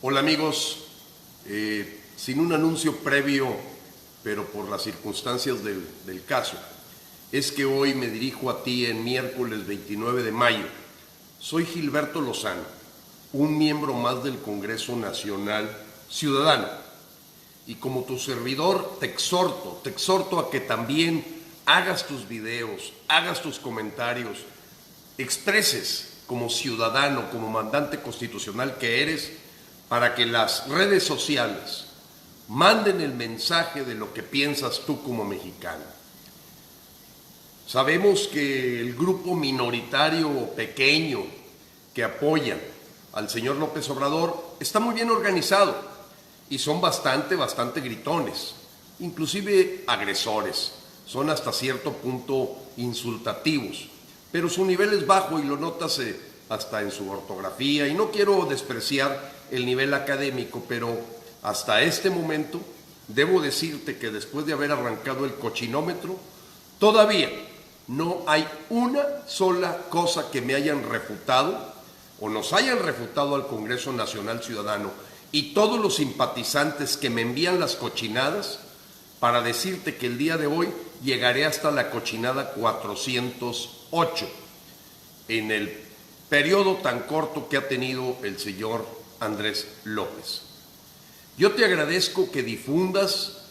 Hola amigos, sin un anuncio previo, pero por las circunstancias del caso, es que hoy me dirijo a ti en miércoles 29 de mayo. Soy Gilberto Lozano, un miembro más del Congreso Nacional Ciudadano, y como tu servidor te exhorto a que también hagas tus videos, hagas tus comentarios, expreses como ciudadano, como mandante constitucional que eres, para que las redes sociales manden el mensaje de lo que piensas tú como mexicano. Sabemos que el grupo minoritario o pequeño que apoya al señor López Obrador está muy bien organizado y son bastante gritones, inclusive agresores, son hasta cierto punto insultativos, pero su nivel es bajo y lo notas hasta en su ortografía, y no quiero despreciar el nivel académico, pero hasta este momento debo decirte que después de haber arrancado el cochinómetro, todavía no hay una sola cosa que me hayan refutado o nos hayan refutado al Congreso Nacional Ciudadano y todos los simpatizantes que me envían las cochinadas, para decirte que el día de hoy llegaré hasta la cochinada 408 en el periodo tan corto que ha tenido el señor Andrés López. Yo te agradezco que difundas.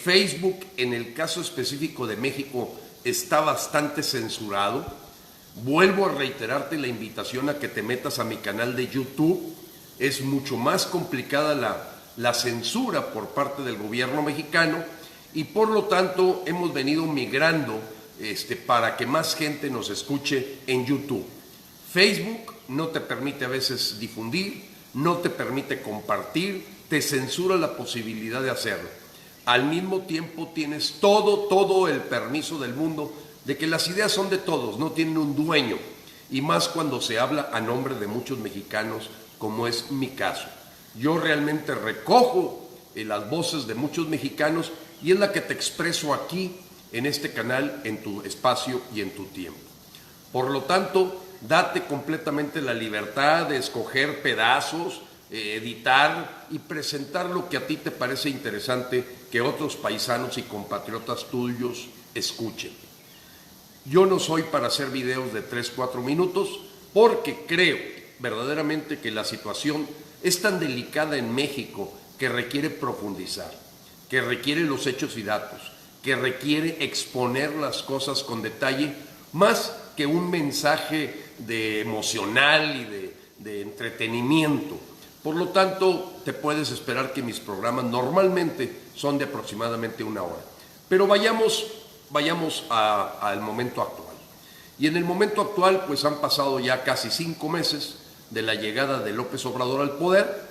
Facebook, en el caso específico de México, está bastante censurado. Vuelvo a reiterarte la invitación a que te metas a mi canal de YouTube. Es mucho más complicada la censura por parte del gobierno mexicano, y por lo tanto hemos venido migrando para que más gente nos escuche en YouTube. Facebook no te permite a veces difundir, no te permite compartir, te censura la posibilidad de hacerlo. Al mismo tiempo tienes todo el permiso del mundo de que las ideas son de todos, no tienen un dueño, y más cuando se habla a nombre de muchos mexicanos, como es mi caso. Yo realmente recojo las voces de muchos mexicanos y es la que te expreso aquí en este canal, en tu espacio y en tu tiempo. Por lo tanto, date completamente la libertad de escoger pedazos, editar y presentar lo que a ti te parece interesante que otros paisanos y compatriotas tuyos escuchen. Yo no soy para hacer videos de 3-4 minutos, porque creo verdaderamente que la situación es tan delicada en México que requiere profundizar, que requiere los hechos y datos, que requiere exponer las cosas con detalle, más que un mensaje emocional y de entretenimiento. Por lo tanto, te puedes esperar que mis programas normalmente son de aproximadamente 1 hora. Pero vayamos al momento actual. Y en el momento actual, pues han pasado ya casi 5 meses de la llegada de López Obrador al poder.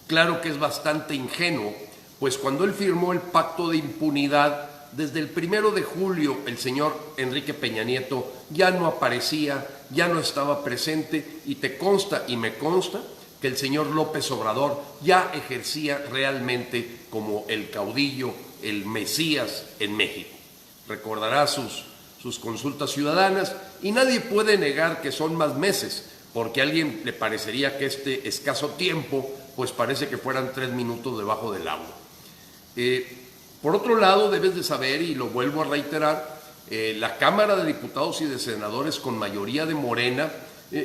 Claro que es bastante ingenuo, pues cuando él firmó el pacto de impunidad, desde el 1 de julio el señor Enrique Peña Nieto ya no aparecía, ya no estaba presente, y te consta y me consta que el señor López Obrador ya ejercía realmente como el caudillo, el Mesías en México. Recordará sus consultas ciudadanas, y nadie puede negar que son más meses, porque a alguien le parecería que este escaso tiempo, pues parece que fueran 3 minutos debajo del agua. Por otro lado, debes de saber, y lo vuelvo a reiterar, la Cámara de Diputados y de Senadores con mayoría de Morena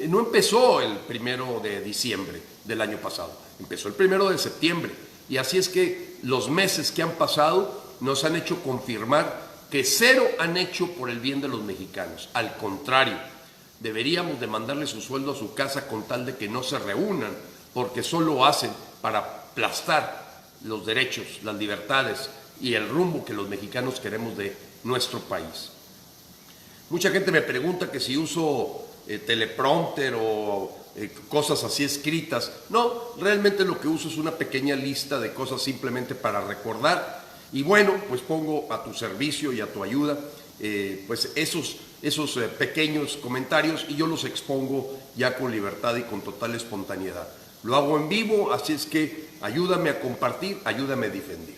no empezó el 1 de diciembre del año pasado, empezó el 1 de septiembre, y así es que los meses que han pasado nos han hecho confirmar que cero han hecho por el bien de los mexicanos. Al contrario, deberíamos de mandarle su sueldo a su casa con tal de que no se reúnan, porque solo hacen para aplastar los derechos, las libertades y el rumbo que los mexicanos queremos de nuestro país. Mucha gente me pregunta que si uso teleprompter o cosas así escritas. No, realmente lo que uso es una pequeña lista de cosas simplemente para recordar, y bueno, pues pongo a tu servicio y a tu ayuda pues esos pequeños comentarios, y yo los expongo ya con libertad y con total espontaneidad. Lo hago en vivo, así es que ayúdame a compartir, ayúdame a difundir.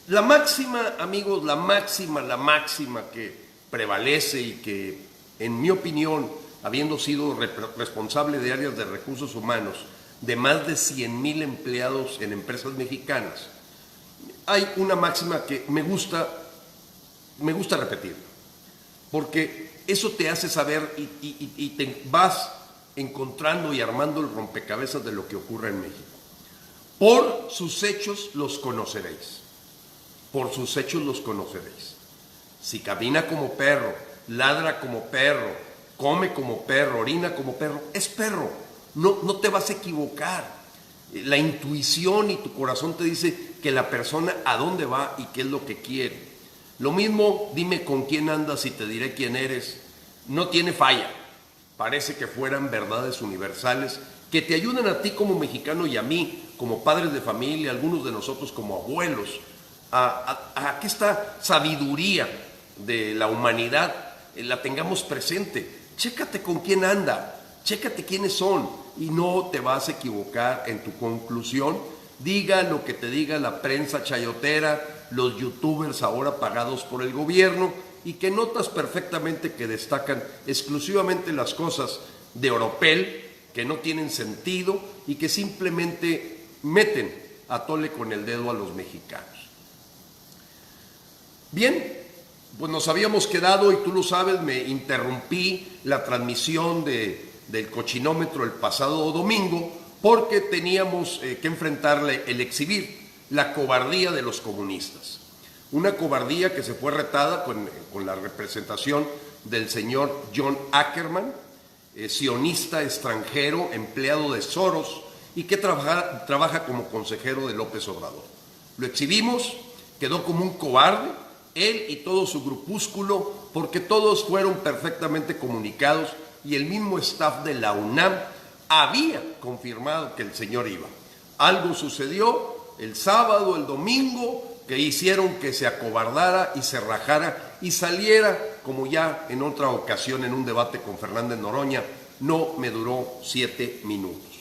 La máxima, amigos, la máxima que prevalece y que, en mi opinión, habiendo sido responsable de áreas de recursos humanos de más de 100,000 empleados en empresas mexicanas, hay una máxima que me gusta repetir, porque eso te hace saber y te vas encontrando y armando el rompecabezas de lo que ocurre en México. Por sus hechos los conoceréis. Por sus hechos los conoceréis. Si camina como perro, ladra como perro, come como perro, orina como perro, es perro. No te vas a equivocar. La intuición y tu corazón te dice que la persona a dónde va y qué es lo que quiere. Lo mismo, dime con quién andas y te diré quién eres. No tiene falla. Parece que fueran verdades universales que te ayudan a ti como mexicano y a mí como padres de familia, algunos de nosotros como abuelos, a que esta sabiduría de la humanidad la tengamos presente. Chécate con quién anda, chécate quiénes son y no te vas a equivocar en tu conclusión. Diga lo que te diga la prensa chayotera, los youtubers ahora pagados por el gobierno y que notas perfectamente que destacan exclusivamente las cosas de oropel que no tienen sentido y que simplemente meten a tole con el dedo a los mexicanos. Bien, pues nos habíamos quedado, y tú lo sabes, me interrumpí la transmisión del cochinómetro el pasado domingo porque teníamos que enfrentarle el exhibir la cobardía de los comunistas. Una cobardía que se fue retada con la representación del señor John Ackerman, sionista extranjero, empleado de Soros y que trabaja como consejero de López Obrador. Lo exhibimos, quedó como un cobarde, él y todo su grupúsculo, porque todos fueron perfectamente comunicados y el mismo staff de la UNAM había confirmado que el señor iba. Algo sucedió el sábado, el domingo, que hicieron que se acobardara y se rajara y saliera, como ya en otra ocasión en un debate con Fernández Noroña, no me duró 7 minutos.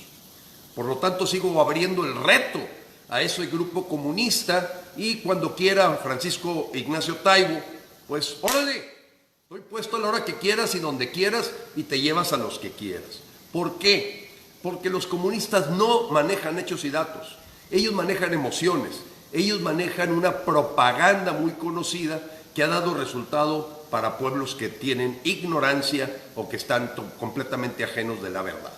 Por lo tanto, sigo abriendo el reto a ese grupo comunista y cuando quiera Francisco Ignacio Taibo, pues órale, estoy puesto a la hora que quieras y donde quieras y te llevas a los que quieras. ¿Por qué? Porque los comunistas no manejan hechos y datos, ellos manejan emociones, ellos manejan una propaganda muy conocida que ha dado resultado para pueblos que tienen ignorancia o que están completamente ajenos de la verdad.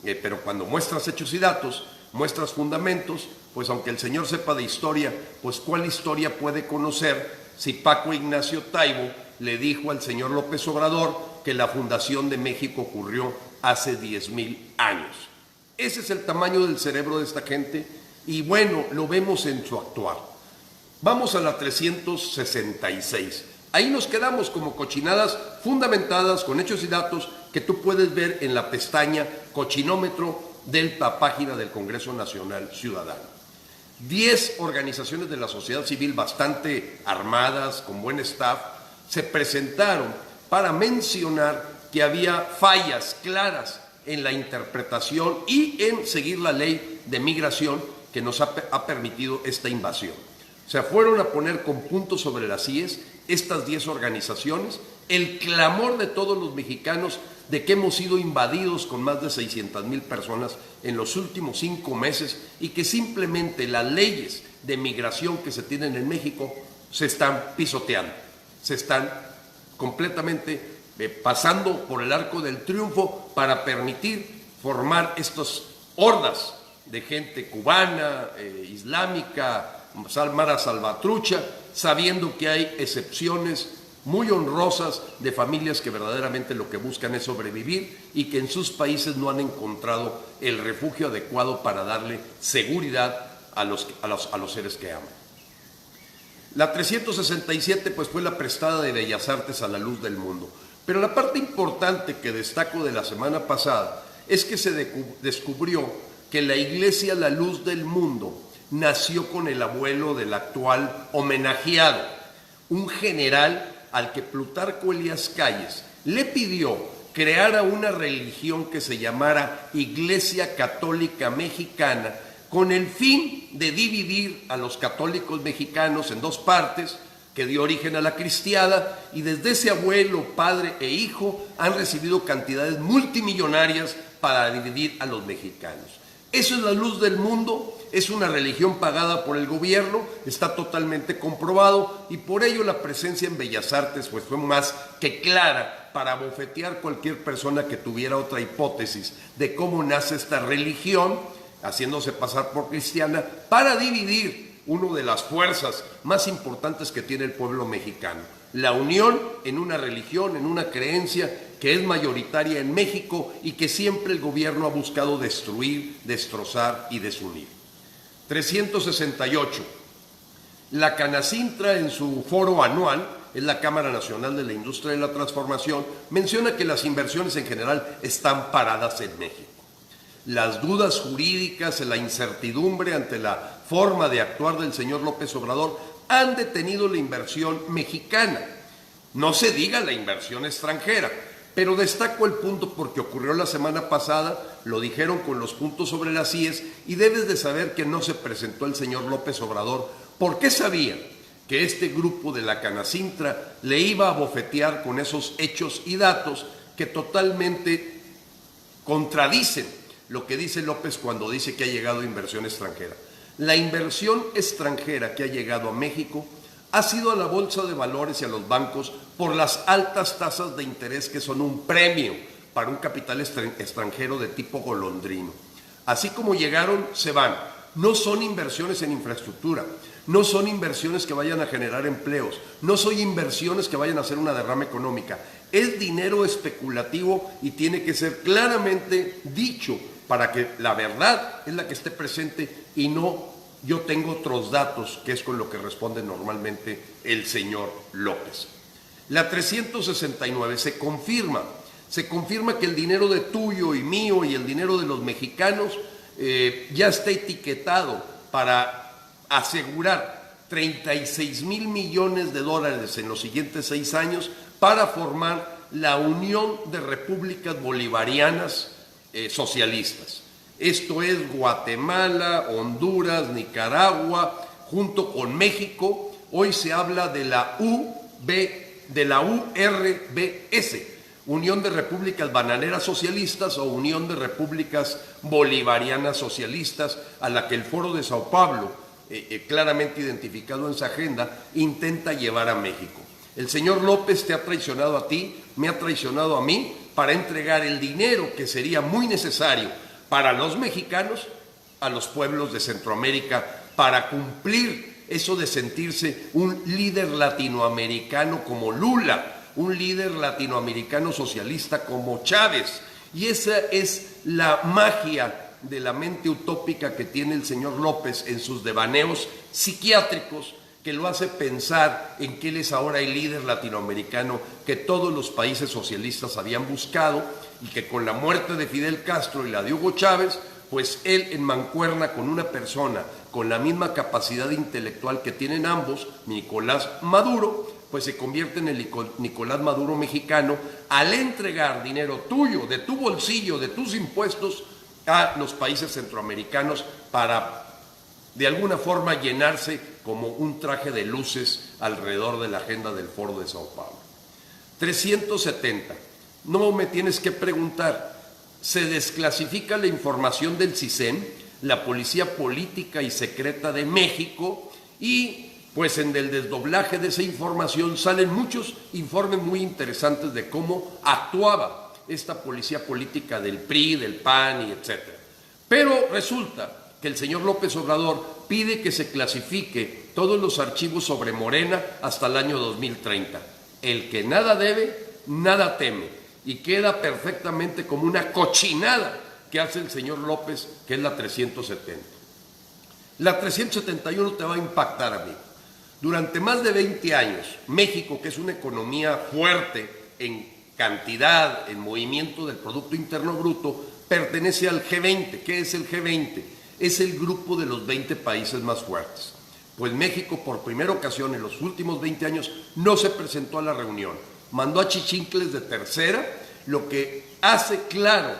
Pero cuando muestras hechos y datos, muestras fundamentos, pues aunque el señor sepa de historia, pues ¿cuál historia puede conocer si Paco Ignacio Taibo le dijo al señor López Obrador que la fundación de México ocurrió hace 10,000 años? Ese es el tamaño del cerebro de esta gente y bueno, lo vemos en su actuar. Vamos a la 366. Ahí nos quedamos como cochinadas fundamentadas con hechos y datos que tú puedes ver en la pestaña Cochinómetro de la página del Congreso Nacional Ciudadano. 10 organizaciones de la sociedad civil bastante armadas, con buen staff, se presentaron para mencionar que había fallas claras en la interpretación y en seguir la ley de migración que nos ha permitido esta invasión. O sea, fueron a poner con puntos sobre las IES estas 10 organizaciones, el clamor de todos los mexicanos de que hemos sido invadidos con más de 600,000 personas en los últimos 5 meses y que simplemente las leyes de migración que se tienen en México se están pisoteando, se están completamente pasando por el arco del triunfo para permitir formar estas hordas de gente cubana, islámica, Mara Salvatrucha, sabiendo que hay excepciones muy honrosas de familias que verdaderamente lo que buscan es sobrevivir y que en sus países no han encontrado el refugio adecuado para darle seguridad a los seres que aman. La 367 pues fue la prestada de Bellas Artes a la luz del mundo. Pero la parte importante que destaco de la semana pasada es que se descubrió que la Iglesia La Luz del Mundo nació con el abuelo del actual homenajeado, un general al que Plutarco Elías Calles le pidió creara una religión que se llamara Iglesia Católica Mexicana con el fin de dividir a los católicos mexicanos en 2 partes, que dio origen a la cristiada, y desde ese abuelo, padre e hijo han recibido cantidades multimillonarias para dividir a los mexicanos. Eso es la luz del mundo, es una religión pagada por el gobierno, está totalmente comprobado, y por ello la presencia en Bellas Artes pues fue más que clara para bofetear cualquier persona que tuviera otra hipótesis de cómo nace esta religión, haciéndose pasar por cristiana, para dividir una de las fuerzas más importantes que tiene el pueblo mexicano. La unión en una religión, en una creencia que es mayoritaria en México y que siempre el gobierno ha buscado destruir, destrozar y desunir. 368. La Canacintra, en su foro anual, es la Cámara Nacional de la Industria de la Transformación, menciona que las inversiones en general están paradas en México. Las dudas jurídicas, la incertidumbre ante la forma de actuar del señor López Obrador han detenido la inversión mexicana. No se diga la inversión extranjera, pero destaco el punto porque ocurrió la semana pasada, lo dijeron con los puntos sobre las IES, y debes de saber que no se presentó el señor López Obrador porque sabía que este grupo de la Canacintra le iba a bofetear con esos hechos y datos que totalmente contradicen lo que dice López cuando dice que ha llegado inversión extranjera. La inversión extranjera que ha llegado a México ha sido a la bolsa de valores y a los bancos por las altas tasas de interés que son un premio para un capital extranjero de tipo golondrino. Así como llegaron, se van. No son inversiones en infraestructura, no son inversiones que vayan a generar empleos, no son inversiones que vayan a hacer una derrama económica. Es dinero especulativo y tiene que ser claramente dicho para que la verdad es la que esté presente y no yo tengo otros datos, que es con lo que responde normalmente el señor López. La 369, se confirma que el dinero de tuyo y mío y el dinero de los mexicanos ya está etiquetado para asegurar 36,000 millones de dólares en los siguientes 6 años para formar la Unión de Repúblicas Bolivarianas Socialistas. Esto es Guatemala, Honduras, Nicaragua, junto con México. Hoy se habla de la URBS, Unión de Repúblicas Bananeras Socialistas o Unión de Repúblicas Bolivarianas Socialistas, a la que el Foro de Sao Paulo, claramente identificado en su agenda, intenta llevar a México. El señor López te ha traicionado a ti, me ha traicionado a mí, para entregar el dinero que sería muy necesario para los mexicanos a los pueblos de Centroamérica, para cumplir eso de sentirse un líder latinoamericano como Lula, un líder latinoamericano socialista como Chávez. Y esa es la magia de la mente utópica que tiene el señor López en sus devaneos psiquiátricos, que lo hace pensar en que él es ahora el líder latinoamericano que todos los países socialistas habían buscado, y que con la muerte de Fidel Castro y la de Hugo Chávez, pues él en mancuerna con una persona con la misma capacidad intelectual que tienen ambos, Nicolás Maduro, pues se convierte en el Nicolás Maduro mexicano al entregar dinero tuyo, de tu bolsillo, de tus impuestos, a los países centroamericanos para de alguna forma llenarse como un traje de luces alrededor de la agenda del Foro de Sao Paulo. 370. No me tienes que preguntar, se desclasifica la información del CISEN, la Policía Política y Secreta de México, y pues en el desdoblaje de esa información salen muchos informes muy interesantes de cómo actuaba esta policía política del PRI, del PAN y etcétera. Pero resulta que el señor López Obrador pide que se clasifique todos los archivos sobre Morena hasta el año 2030. El que nada debe, nada teme. Y queda perfectamente como una cochinada que hace el señor López, que es la 370. La 371 te va a impactar, amigo. Durante más de 20 años, México, que es una economía fuerte en cantidad, en movimiento del Producto Interno Bruto, pertenece al G20. ¿Qué es el G20? Es el grupo de los 20 países más fuertes. Pues México, por primera ocasión en los últimos 20 años, no se presentó a la reunión. Mandó a chichincles de tercera, lo que hace claro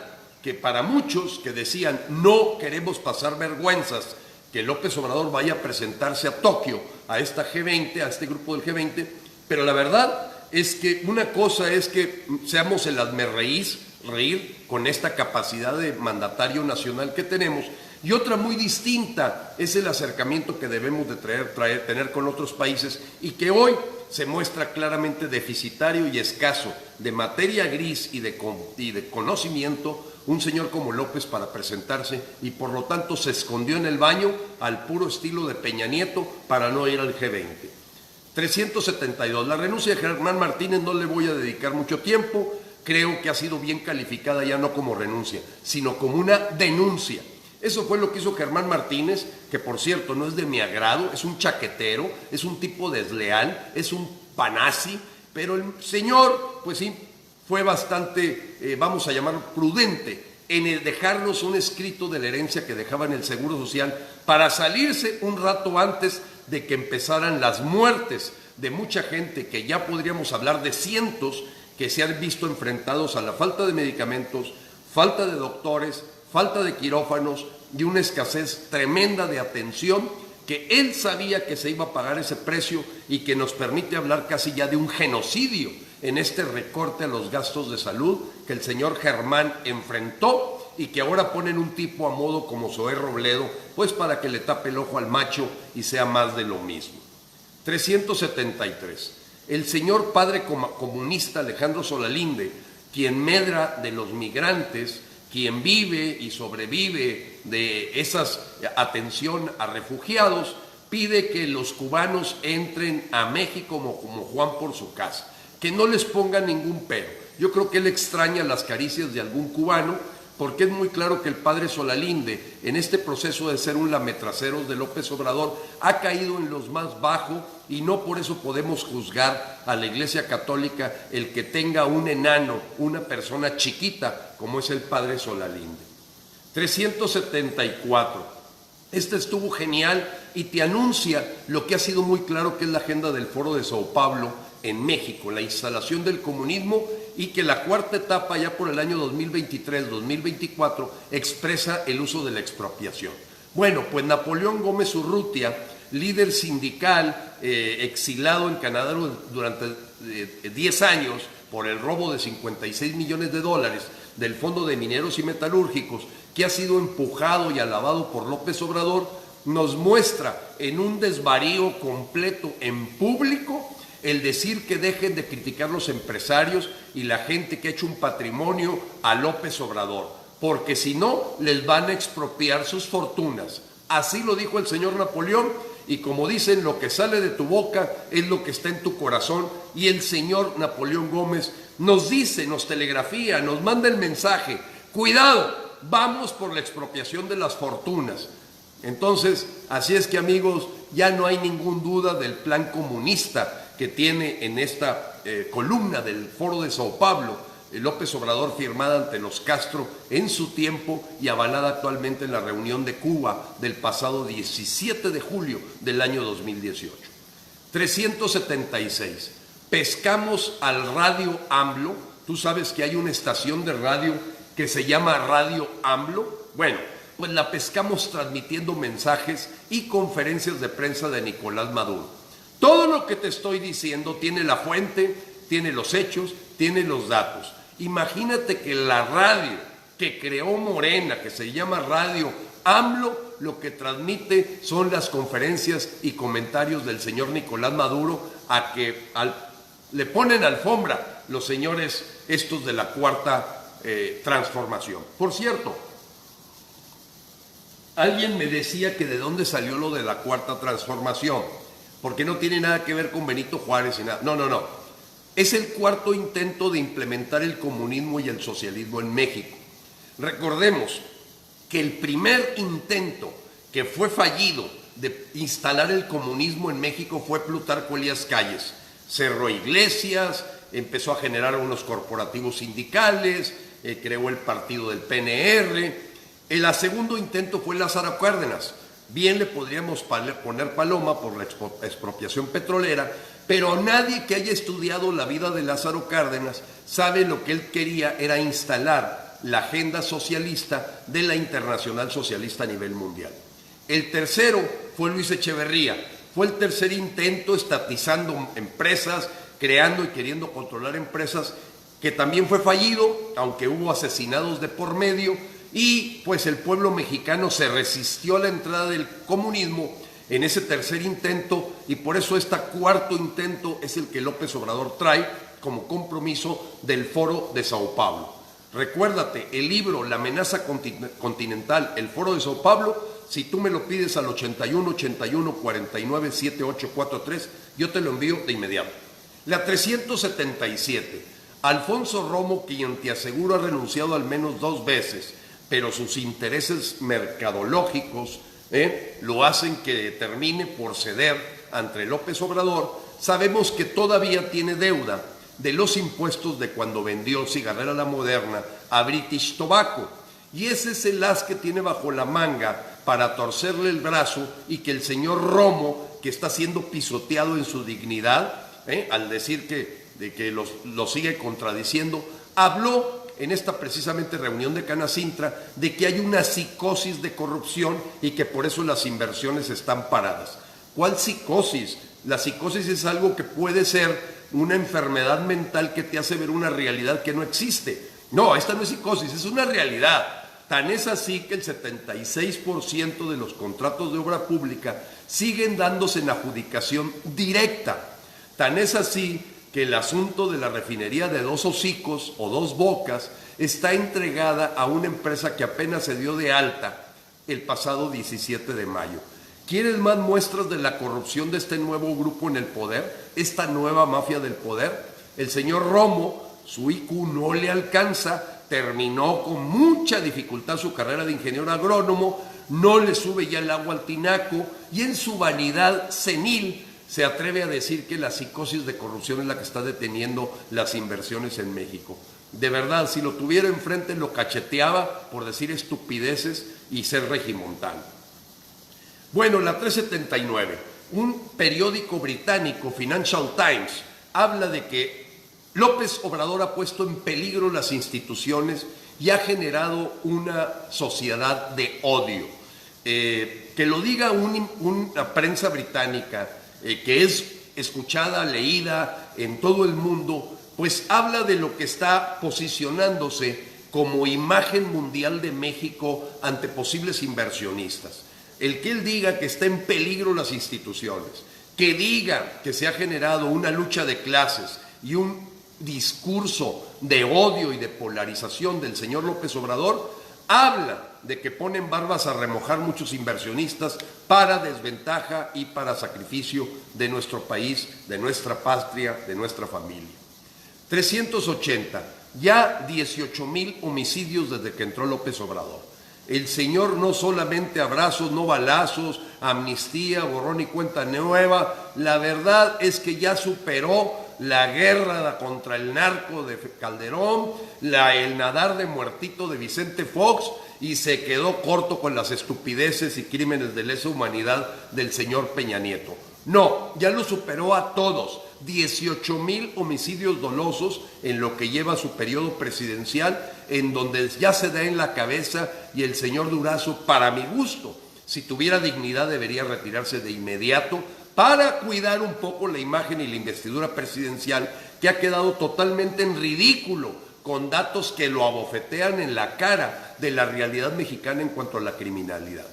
que para muchos que decían no queremos pasar vergüenzas que López Obrador vaya a presentarse a Tokio, a esta G20, a este grupo del G20, pero la verdad es que una cosa es que seamos el hazmerreír con esta capacidad de mandatario nacional que tenemos, y otra muy distinta es el acercamiento que debemos de tener con otros países y que hoy se muestra claramente deficitario y escaso de materia gris y de conocimiento un señor como López para presentarse, y por lo tanto se escondió en el baño al puro estilo de Peña Nieto para no ir al G20. 372. La renuncia de Germán Martínez no le voy a dedicar mucho tiempo, creo que ha sido bien calificada ya no como renuncia, sino como una denuncia. Eso fue lo que hizo Germán Martínez, que por cierto no es de mi agrado, es un chaquetero, es un tipo desleal, es un panazzi, pero el señor, pues sí, fue bastante, vamos a llamarlo prudente, en el dejarnos un escrito de la herencia que dejaba en el Seguro Social para salirse un rato antes de que empezaran las muertes de mucha gente, que ya podríamos hablar de cientos que se han visto enfrentados a la falta de medicamentos, falta de doctores, falta de quirófanos y una escasez tremenda de atención, que él sabía que se iba a pagar ese precio y que nos permite hablar casi ya de un genocidio en este recorte a los gastos de salud que el señor Germán enfrentó y que ahora ponen un tipo a modo como Zoé Robledo, pues para que le tape el ojo al macho y sea más de lo mismo. 373. El señor padre comunista Alejandro Solalinde, quien medra de los migrantes, quien vive y sobrevive de esa atención a refugiados, pide que los cubanos entren a México como Juan por su casa, que no les pongan ningún pero. Yo creo que él extraña las caricias de algún cubano, porque es muy claro que el padre Solalinde, en este proceso de ser un lametraceros de López Obrador, ha caído en los más bajos, y no por eso podemos juzgar a la Iglesia Católica el que tenga un enano, una persona chiquita, como es el padre Solalinde. 374. Este estuvo genial y te anuncia lo que ha sido muy claro, que es la agenda del Foro de Sao Paulo en México, la instalación del comunismo, y que la cuarta etapa ya por el año 2023-2024 expresa el uso de la expropiación. Bueno, pues Napoleón Gómez Urrutia, líder sindical exilado en Canadá durante 10 años por el robo de $56 millones del Fondo de Mineros y Metalúrgicos, que ha sido empujado y alabado por López Obrador, nos muestra en un desvarío completo en público el decir que dejen de criticar los empresarios y la gente que ha hecho un patrimonio a López Obrador, porque si no, les van a expropiar sus fortunas. Así lo dijo el señor Napoleón, y como dicen, lo que sale de tu boca es lo que está en tu corazón, y el señor Napoleón Gómez nos dice, nos telegrafía, nos manda el mensaje: cuidado, vamos por la expropiación de las fortunas. Entonces, así es que, amigos, ya no hay ninguna duda del plan comunista que tiene en esta columna del Foro de Sao Paulo López Obrador, firmada ante los Castro en su tiempo y avalada actualmente en la reunión de Cuba del pasado 17 de julio del año 2018. 376. Pescamos al Radio AMLO. Tú sabes que hay una estación de radio que se llama Radio AMLO. Bueno, pues la pescamos transmitiendo mensajes y conferencias de prensa de Nicolás Maduro. Todo lo que te estoy diciendo tiene la fuente, tiene los hechos, tiene los datos. Imagínate que la radio que creó Morena, que se llama Radio AMLO, lo que transmite son las conferencias y comentarios del señor Nicolás Maduro, a que le ponen alfombra los señores estos de la Cuarta Transformación. Por cierto, alguien me decía que de dónde salió lo de la Cuarta Transformación, porque no tiene nada que ver con Benito Juárez y nada. No. Es el cuarto intento de implementar el comunismo y el socialismo en México. Recordemos que el primer intento que fue fallido de instalar el comunismo en México fue Plutarco Elías Calles. Cerró iglesias, empezó a generar unos corporativos sindicales, creó el partido del PNR. El segundo intento fue Lázaro Cárdenas. Bien le podríamos poner paloma por la expropiación petrolera, pero nadie que haya estudiado la vida de Lázaro Cárdenas sabe lo que él quería era instalar la agenda socialista de la Internacional Socialista a nivel mundial. El tercero fue Luis Echeverría. Fue el tercer intento estatizando empresas, creando y queriendo controlar empresas, que también fue fallido, aunque hubo asesinados de por medio, y pues el pueblo mexicano se resistió a la entrada del comunismo en ese tercer intento, y por eso este cuarto intento es el que López Obrador trae como compromiso del Foro de Sao Paulo. Recuérdate, el libro La amenaza continental, el Foro de Sao Paulo, si tú me lo pides al 81 81 49 7843, yo te lo envío de inmediato. La 377, Alfonso Romo, quien te aseguro ha renunciado al menos 2 veces, pero sus intereses mercadológicos lo hacen que termine por ceder ante López Obrador. Sabemos que todavía tiene deuda de los impuestos de cuando vendió Cigarrera La Moderna a British Tobacco, y ese es el as que tiene bajo la manga para torcerle el brazo, y que el señor Romo, que está siendo pisoteado en su dignidad, al decir que lo sigue contradiciendo, habló en esta precisamente reunión de Canacintra de que hay una psicosis de corrupción y que por eso las inversiones están paradas. ¿Cuál psicosis? La psicosis es algo que puede ser una enfermedad mental que te hace ver una realidad que no existe. No, esta no es psicosis, es una realidad. Tan es así que el 76% de los contratos de obra pública siguen dándose en adjudicación directa. Tan es así que el asunto de la refinería de Dos Hocicos o Dos Bocas está entregada a una empresa que apenas se dio de alta el pasado 17 de mayo. ¿Quieres más muestras de la corrupción de este nuevo grupo en el poder? Esta nueva mafia del poder. El señor Romo, su IQ no le alcanza, terminó con mucha dificultad su carrera de ingeniero agrónomo, no le sube ya el agua al tinaco, y en su vanidad senil se atreve a decir que la psicosis de corrupción es la que está deteniendo las inversiones en México. De verdad, si lo tuviera enfrente lo cacheteaba por decir estupideces y ser regimontano. Bueno, la 379, un periódico británico, Financial Times, habla de que López Obrador ha puesto en peligro las instituciones y ha generado una sociedad de odio. Que lo diga una prensa británica que es escuchada, leída en todo el mundo, pues habla de lo que está posicionándose como imagen mundial de México ante posibles inversionistas. El que él diga que está en peligro las instituciones, que diga que se ha generado una lucha de clases y un discurso de odio y de polarización del señor López Obrador, habla de que ponen barbas a remojar muchos inversionistas para desventaja y para sacrificio de nuestro país, de nuestra patria, de nuestra familia. 380, ya 18,000 homicidios desde que entró López Obrador. El señor no solamente abrazos, no balazos, amnistía, borrón y cuenta nueva. La verdad es que ya superó la guerra contra el narco de Calderón, el nadar de muertito de Vicente Fox, y se quedó corto con las estupideces y crímenes de lesa humanidad del señor Peña Nieto. No, ya lo superó a todos. 18,000 homicidios dolosos en lo que lleva su periodo presidencial, en donde ya se da en la cabeza, y el señor Durazo, para mi gusto, si tuviera dignidad debería retirarse de inmediato para cuidar un poco la imagen y la investidura presidencial, que ha quedado totalmente en ridículo con datos que lo abofetean en la cara de la realidad mexicana en cuanto a la criminalidad.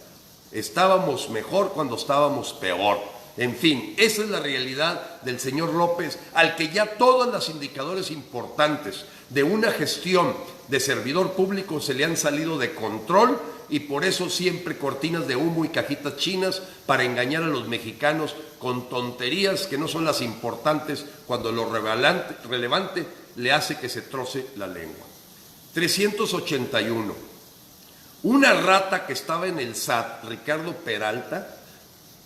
Estábamos mejor cuando estábamos peor. En fin, esa es la realidad del señor López, al que ya todos los indicadores importantes de una gestión de servidor público se le han salido de control, y por eso siempre cortinas de humo y cajitas chinas para engañar a los mexicanos con tonterías que no son las importantes, cuando lo relevante le hace que se troce la lengua. 381. Una rata que estaba en el SAT, Ricardo Peralta,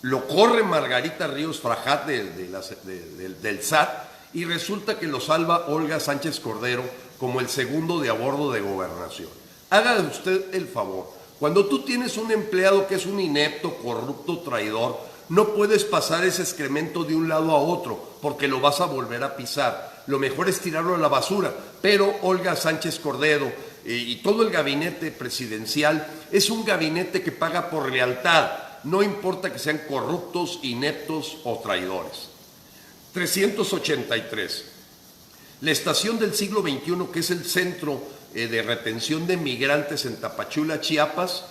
lo corre Margarita Ríos Frajat del SAT, y resulta que lo salva Olga Sánchez Cordero como el segundo de a bordo de Gobernación. Haga usted el favor, cuando tú tienes un empleado que es un inepto, corrupto, traidor, no puedes pasar ese excremento de un lado a otro, porque lo vas a volver a pisar. Lo mejor es tirarlo a la basura. Pero Olga Sánchez Cordero y todo el gabinete presidencial es un gabinete que paga por lealtad. no importa que sean corruptos, ineptos o traidores. 383. La estación del siglo XXI, que es el centro de retención de migrantes en Tapachula, Chiapas,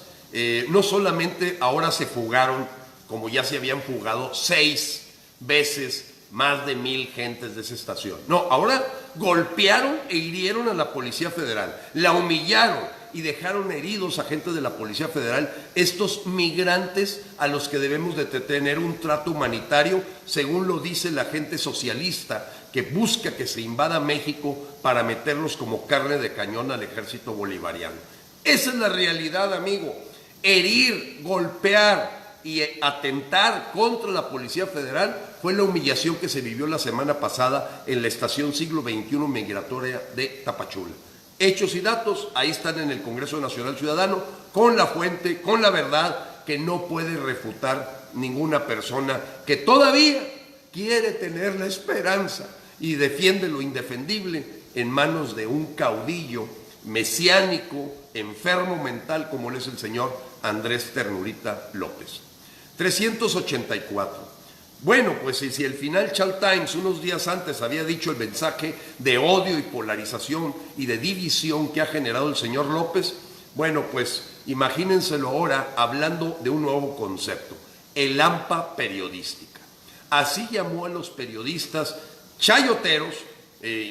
no solamente ahora se fugaron, como ya se habían fugado 6 veces más de 1000 gentes de esa estación. No, ahora golpearon e hirieron a la Policía Federal, la humillaron y dejaron heridos a gente de la Policía Federal, estos migrantes a los que debemos de tener un trato humanitario, según lo dice la gente socialista, que busca que se invada México para meterlos como carne de cañón al ejército bolivariano. Esa es la realidad, amigo. Herir, golpear y atentar contra la Policía Federal fue la humillación que se vivió la semana pasada en la estación siglo XXI migratoria de Tapachula. Hechos y datos, ahí están en el Congreso Nacional Ciudadano, con la fuente, con la verdad, que no puede refutar ninguna persona que todavía quiere tener la esperanza y defiende lo indefendible en manos de un caudillo mesiánico, enfermo mental, como él es el señor Andrés Ternurita López. 384. Bueno, pues si el Financial Times unos días antes había dicho el mensaje de odio y polarización y de división que ha generado el señor López, bueno, pues imagínenselo ahora hablando de un nuevo concepto, el AMPA periodística. Así llamó a los periodistas chayoteros,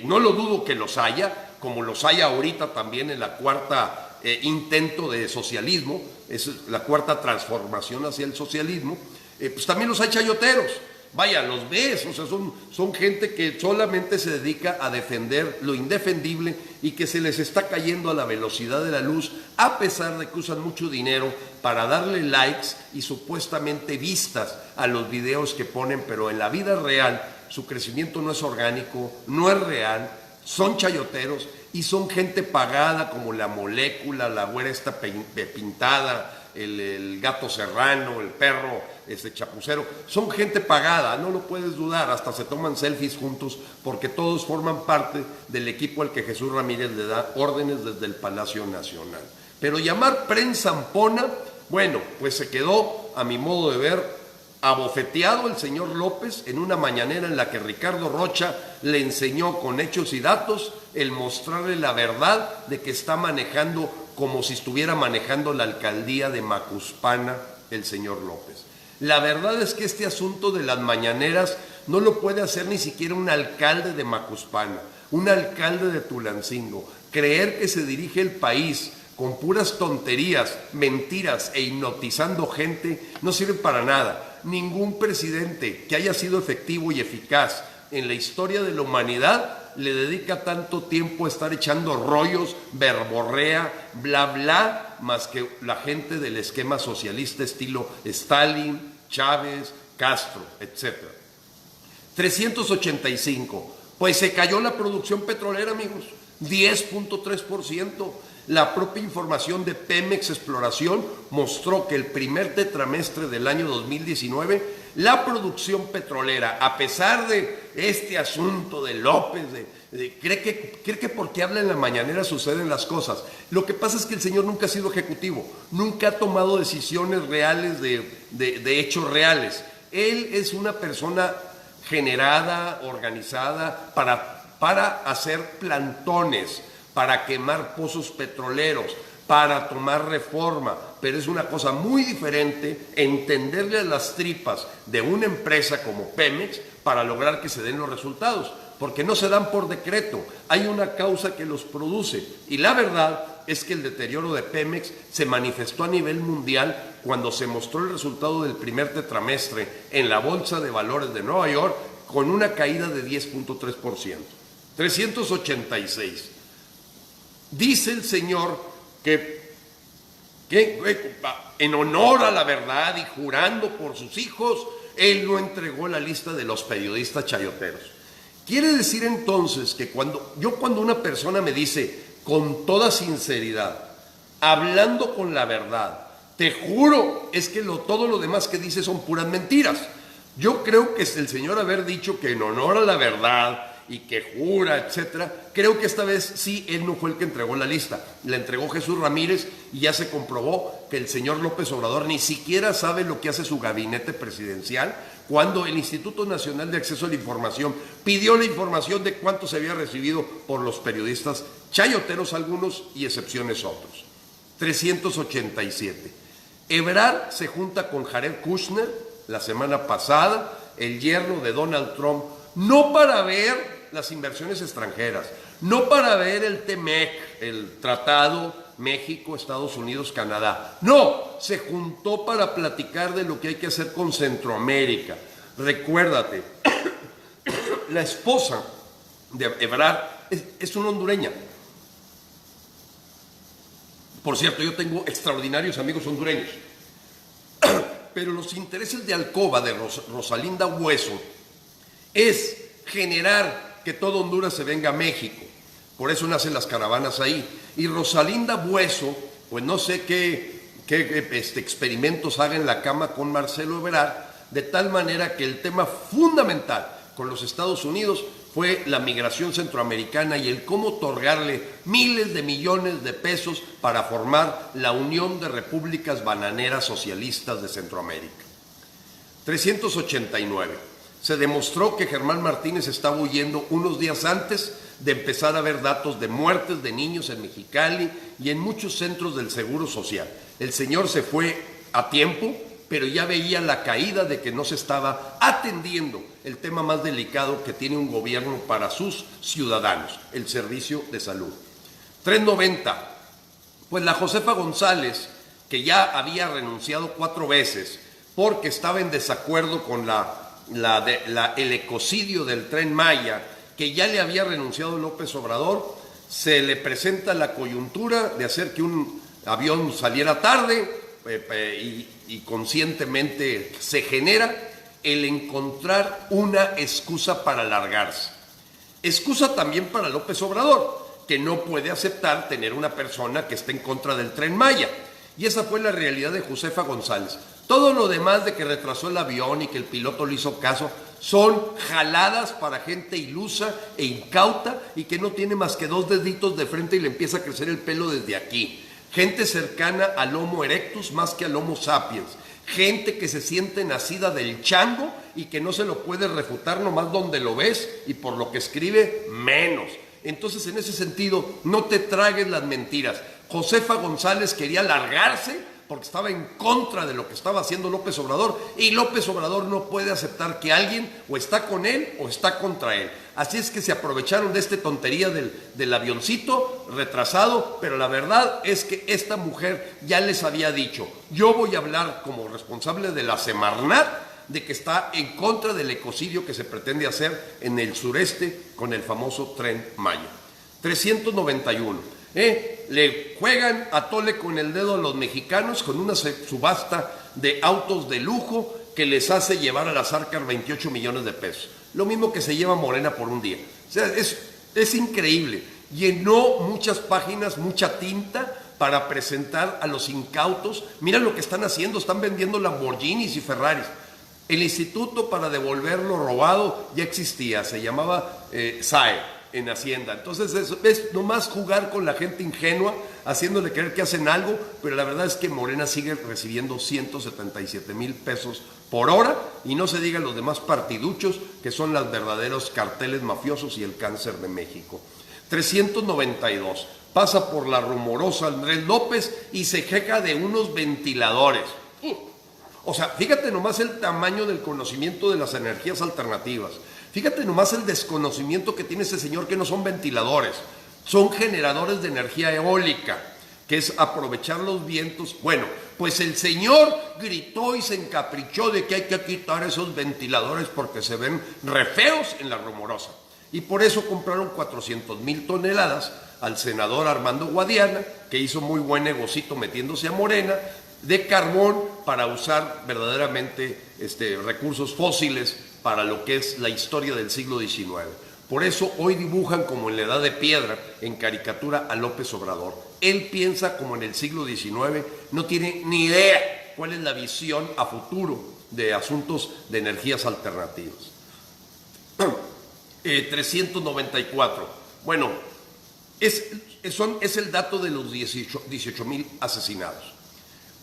no lo dudo que los haya, como los hay ahorita también en la cuarta intento de socialismo, es la cuarta transformación hacia el socialismo, pues también los hay chayoteros. Vaya, los ves, o sea, son gente que solamente se dedica a defender lo indefendible y que se les está cayendo a la velocidad de la luz, a pesar de que usan mucho dinero para darle likes y supuestamente vistas a los videos que ponen, pero en la vida real su crecimiento no es orgánico, no es real, son chayoteros y son gente pagada como la molécula, la güera esta pintada, el gato serrano, el perro chapucero, son gente pagada, no lo puedes dudar, hasta se toman selfies juntos porque todos forman parte del equipo al que Jesús Ramírez le da órdenes desde el Palacio Nacional. Pero llamar prensa ampona, bueno, pues se quedó, a mi modo de ver, abofeteado el señor López en una mañanera en la que Ricardo Rocha le enseñó con hechos y datos el mostrarle la verdad de que está manejando como si estuviera manejando la alcaldía de Macuspana el señor López. La verdad es que este asunto de las mañaneras no lo puede hacer ni siquiera un alcalde de Macuspana, un alcalde de Tulancingo. Creer que se dirige el país con puras tonterías, mentiras e hipnotizando gente no sirve para nada. Ningún presidente que haya sido efectivo y eficaz en la historia de la humanidad le dedica tanto tiempo a estar echando rollos, verborrea, bla, bla, más que la gente del esquema socialista estilo Stalin, Chávez, Castro, etc. 385. Pues se cayó la producción petrolera, amigos, 10.3%. La propia información de Pemex Exploración mostró que el primer tetramestre del año 2019, la producción petrolera, a pesar de este asunto de López, cree que porque habla en la mañanera suceden las cosas. Lo que pasa es que el señor nunca ha sido ejecutivo, nunca ha tomado decisiones reales de hechos reales. Él es una persona generada, organizada para hacer plantones, para quemar pozos petroleros, para tomar reforma, pero es una cosa muy diferente entenderle a las tripas de una empresa como Pemex para lograr que se den los resultados, porque no se dan por decreto, hay una causa que los produce, y la verdad es que el deterioro de Pemex se manifestó a nivel mundial cuando se mostró el resultado del primer tetramestre en la Bolsa de Valores de Nueva York con una caída de 10.3%. 386. Dice el señor que en honor a la verdad y jurando por sus hijos, él no entregó la lista de los periodistas chayoteros. Quiere decir entonces que cuando una persona me dice con toda sinceridad, hablando con la verdad, te juro, es que todo lo demás que dice son puras mentiras. Yo creo que es el señor haber dicho que en honor a la verdad y que jura, etcétera. Creo que esta vez sí, él no fue el que entregó la lista, la entregó Jesús Ramírez y ya se comprobó que el señor López Obrador ni siquiera sabe lo que hace su gabinete presidencial cuando el Instituto Nacional de Acceso a la Información pidió la información de cuánto se había recibido por los periodistas, chayoteros algunos y excepciones otros. 387. Ebrard se junta con Jared Kushner la semana pasada, el yerno de Donald Trump, no para ver las inversiones extranjeras, no para ver el TEMEC, el Tratado México, Estados Unidos, Canadá. No, se juntó para platicar de lo que hay que hacer con Centroamérica. Recuérdate, la esposa de Ebrard es una hondureña. Por cierto, yo tengo extraordinarios amigos hondureños. Pero los intereses de Alcoba, de Rosalinda Bueso, es generar que todo Honduras se venga a México. Por eso nacen las caravanas ahí. Y Rosalinda Bueso, pues no sé qué experimentos haga en la cama con Marcelo Ebrard, de tal manera que el tema fundamental con los Estados Unidos fue la migración centroamericana y el cómo otorgarle miles de millones de pesos para formar la Unión de Repúblicas Bananeras Socialistas de Centroamérica. 389. Se demostró que Germán Martínez estaba huyendo unos días antes de empezar a ver datos de muertes de niños en Mexicali y en muchos centros del Seguro Social. El señor se fue a tiempo, pero ya veía la caída de que no se estaba atendiendo el tema más delicado que tiene un gobierno para sus ciudadanos, el servicio de salud. 390. Pues la Josefa González, que ya había renunciado 4 veces porque estaba en desacuerdo con el ecocidio del Tren Maya, que ya le había renunciado López Obrador, se le presenta la coyuntura de hacer que un avión saliera tarde y conscientemente se genera el encontrar una excusa para largarse. Excusa también para López Obrador, que no puede aceptar tener una persona que esté en contra del Tren Maya. Y esa fue la realidad de Josefa González. Todo lo demás de que retrasó el avión y que el piloto le hizo caso son jaladas para gente ilusa e incauta y que no tiene más que 2 deditos de frente y le empieza a crecer el pelo desde aquí. Gente cercana al Homo erectus más que al Homo sapiens. Gente que se siente nacida del chango y que no se lo puede refutar nomás donde lo ves y por lo que escribe menos. Entonces, en ese sentido, no te tragues las mentiras. Josefa González quería largarse porque estaba en contra de lo que estaba haciendo López Obrador y López Obrador no puede aceptar que alguien o está con él o está contra él. Así es que se aprovecharon de esta tontería del avioncito retrasado, pero la verdad es que esta mujer ya les había dicho, yo voy a hablar como responsable de la Semarnat, de que está en contra del ecocidio que se pretende hacer en el sureste con el famoso Tren Maya. 391. Le juegan a tole con el dedo a los mexicanos con una subasta de autos de lujo que les hace llevar a las arcas 28 millones de pesos. Lo mismo que se lleva Morena por un día. O sea, es increíble. Llenó muchas páginas, mucha tinta para presentar a los incautos. Mira lo que están haciendo, están vendiendo Lamborghinis y Ferraris. El instituto para devolver lo robado ya existía, se llamaba SAE. En Hacienda. Entonces es nomás jugar con la gente ingenua, haciéndole creer que hacen algo, pero la verdad es que Morena sigue recibiendo 177,000 pesos por hora y no se digan los demás partiduchos que son los verdaderos carteles mafiosos y el cáncer de México. 392. Pasa por la rumorosa Andrés López y se queja de unos ventiladores. O sea, fíjate nomás el tamaño del conocimiento de las energías alternativas. Fíjate nomás el desconocimiento que tiene ese señor, que no son ventiladores, son generadores de energía eólica, que es aprovechar los vientos. Bueno, pues el señor gritó y se encaprichó de que hay que quitar esos ventiladores porque se ven re feos en la rumorosa. Y por eso compraron 400,000 toneladas al senador Armando Guadiana, que hizo muy buen negocito metiéndose a Morena, de carbón para usar verdaderamente recursos fósiles para lo que es la historia del siglo XIX. Por eso hoy dibujan como en la Edad de Piedra, en caricatura, a López Obrador. Él piensa como en el siglo XIX, no tiene ni idea cuál es la visión a futuro de asuntos de energías alternativas. 394. Bueno, es el dato de los 18,000 asesinados.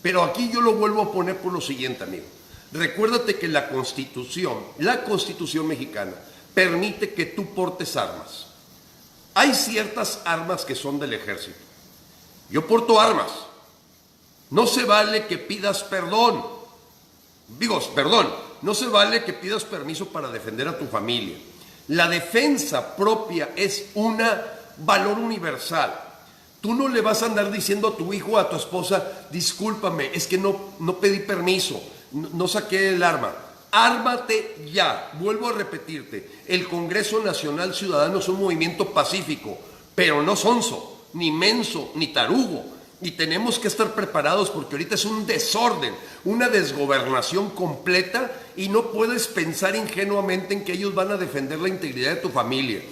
Pero aquí yo lo vuelvo a poner por lo siguiente, amigo. Recuérdate que la Constitución mexicana permite que tú portes armas. Hay ciertas armas que son del ejército. Yo porto armas. No se vale que pidas perdón. No se vale que pidas permiso para defender a tu familia. La defensa propia es un valor universal. Tú no le vas a andar diciendo a tu hijo o a tu esposa, discúlpame, es que no pedí permiso, no saqué el arma. Ármate ya. Vuelvo a repetirte, el Congreso Nacional Ciudadano es un movimiento pacífico, pero no sonso, ni menso, ni tarugo. Y tenemos que estar preparados porque ahorita es un desorden, una desgobernación completa y no puedes pensar ingenuamente en que ellos van a defender la integridad de tu familia.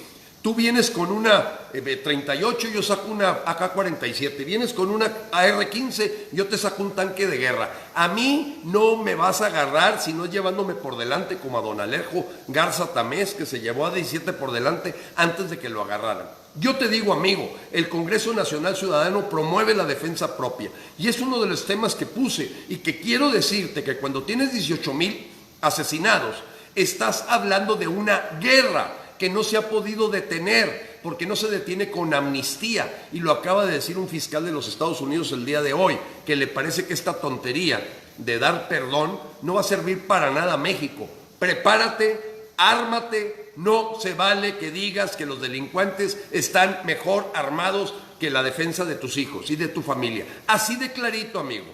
Tú vienes con una 38, yo saco una AK-47. Vienes con una AR-15, yo te saco un tanque de guerra. A mí no me vas a agarrar si no llevándome por delante como a don Alejo Garza Tamés, que se llevó a 17 por delante antes de que lo agarraran. Yo te digo, amigo, el Congreso Nacional Ciudadano promueve la defensa propia. Y es uno de los temas que puse y que quiero decirte que cuando tienes 18,000 asesinados, estás hablando de una guerra que no se ha podido detener, porque no se detiene con amnistía, y lo acaba de decir un fiscal de los Estados Unidos el día de hoy, que le parece que esta tontería de dar perdón no va a servir para nada a México. Prepárate, ármate, no se vale que digas que los delincuentes están mejor armados que la defensa de tus hijos y de tu familia. Así de clarito, amigo.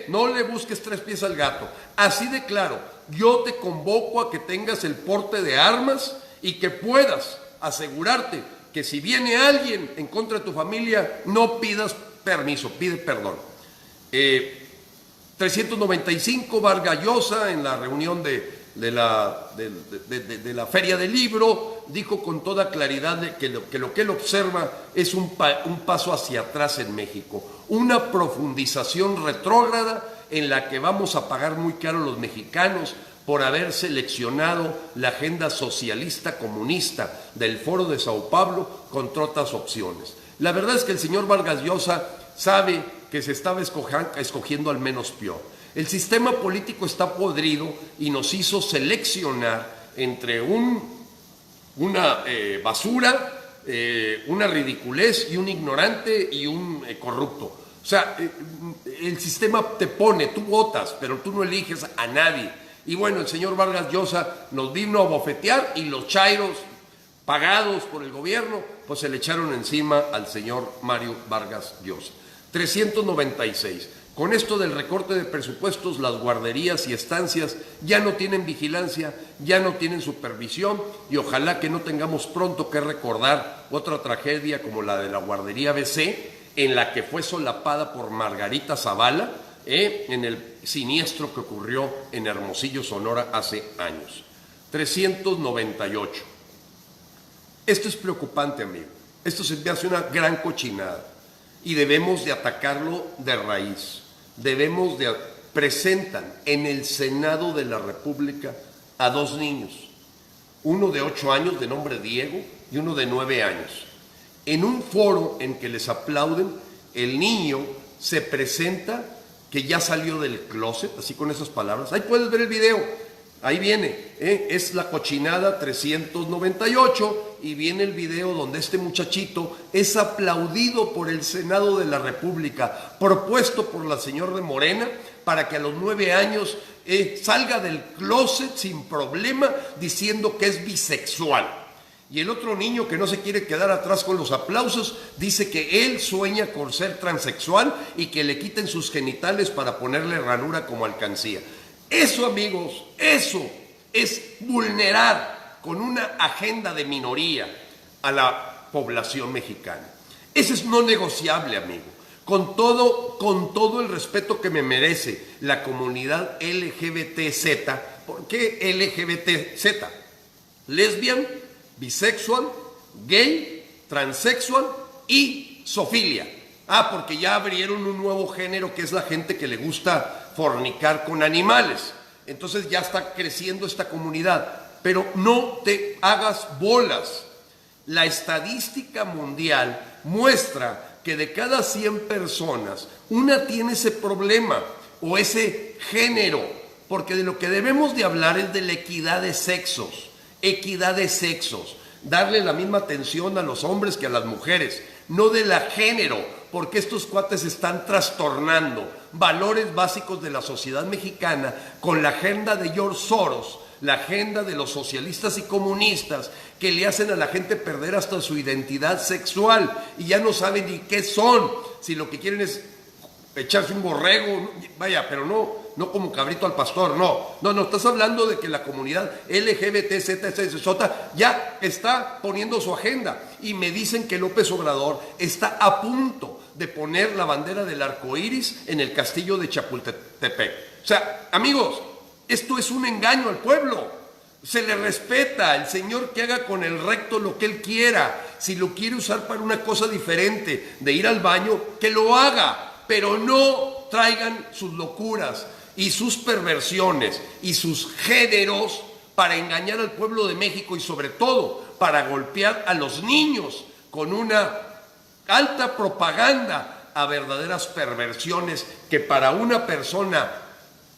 No le busques tres pies al gato. Así de claro, yo te convoco a que tengas el porte de armas y que puedas asegurarte que si viene alguien en contra de tu familia, no pidas permiso, pide perdón. 395, Vargas Llosa, en la reunión de la Feria del Libro, dijo con toda claridad que lo que él observa es un paso hacia atrás en México, una profundización retrógrada en la que vamos a pagar muy caro los mexicanos por haber seleccionado la agenda socialista comunista del Foro de Sao Paulo contra otras opciones. La verdad es que el señor Vargas Llosa sabe que se estaba escogiendo al menos peor. El sistema político está podrido y nos hizo seleccionar entre una basura, una ridiculez y un ignorante y un corrupto. O sea, el sistema te pone, tú votas, pero tú no eliges a nadie. Y bueno, el señor Vargas Llosa nos vino a bofetear y los chairos pagados por el gobierno, pues se le echaron encima al señor Mario Vargas Llosa. 396. Con esto del recorte de presupuestos, las guarderías y estancias ya no tienen vigilancia, ya no tienen supervisión y ojalá que no tengamos pronto que recordar otra tragedia como la de la guardería BC, en la que fue solapada por Margarita Zavala, en el siniestro que ocurrió en Hermosillo, Sonora, hace años. 398. Esto es preocupante, amigo. Esto se me hace una gran cochinada y debemos de atacarlo de raíz. Presentan en el Senado de la República a dos niños, uno de 8 años de nombre Diego y uno de 9 años. En un foro en que les aplauden, el niño se presenta que ya salió del closet, así con esas palabras. Ahí puedes ver el video, ahí viene, es la cochinada 398 y viene el video donde este muchachito es aplaudido por el Senado de la República, propuesto por la señora de Morena, para que a los 9 años salga del closet sin problema diciendo que es bisexual. Y el otro niño que no se quiere quedar atrás con los aplausos dice que él sueña con ser transexual y que le quiten sus genitales para ponerle ranura como alcancía. Eso, amigos, eso es vulnerar con una agenda de minoría a la población mexicana. Eso es no negociable, amigo. Con todo el respeto que me merece la comunidad LGBTZ. ¿Por qué LGBTZ? Lesbian, bisexual, gay, transexual y zoofilia. Porque ya abrieron un nuevo género que es la gente que le gusta fornicar con animales. Entonces ya está creciendo esta comunidad. pero no te hagas bolas. La estadística mundial muestra que de cada 100 personas, una tiene ese problema o ese género, porque de lo que debemos de hablar es de la equidad de sexos, darle la misma atención a los hombres que a las mujeres, no de la género, porque estos cuates están trastornando valores básicos de la sociedad mexicana con la agenda de George Soros, la agenda de los socialistas y comunistas que le hacen a la gente perder hasta su identidad sexual y ya no saben ni qué son, si lo que quieren es echarse un borrego, vaya, pero no como cabrito al pastor, no, estás hablando de que la comunidad LGBTZ ya está poniendo su agenda y me dicen que López Obrador está a punto de poner la bandera del arco iris en el castillo de Chapultepec. O sea, amigos, esto es un engaño al pueblo. Se le respeta al señor que haga con el recto lo que él quiera. Si lo quiere usar para una cosa diferente, de ir al baño, que lo haga. Pero no traigan sus locuras y sus perversiones y sus géneros para engañar al pueblo de México y sobre todo para golpear a los niños con una alta propaganda a verdaderas perversiones que para una persona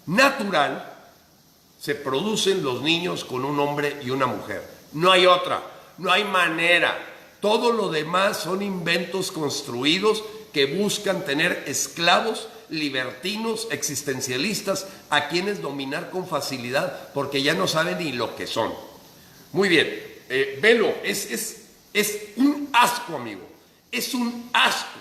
natural se producen los niños con un hombre y una mujer. No hay otra, no hay manera. Todo lo demás son inventos construidos que buscan tener esclavos, libertinos, existencialistas, a quienes dominar con facilidad porque ya no saben ni lo que son. Muy bien, velo, es un asco, amigo, es un asco.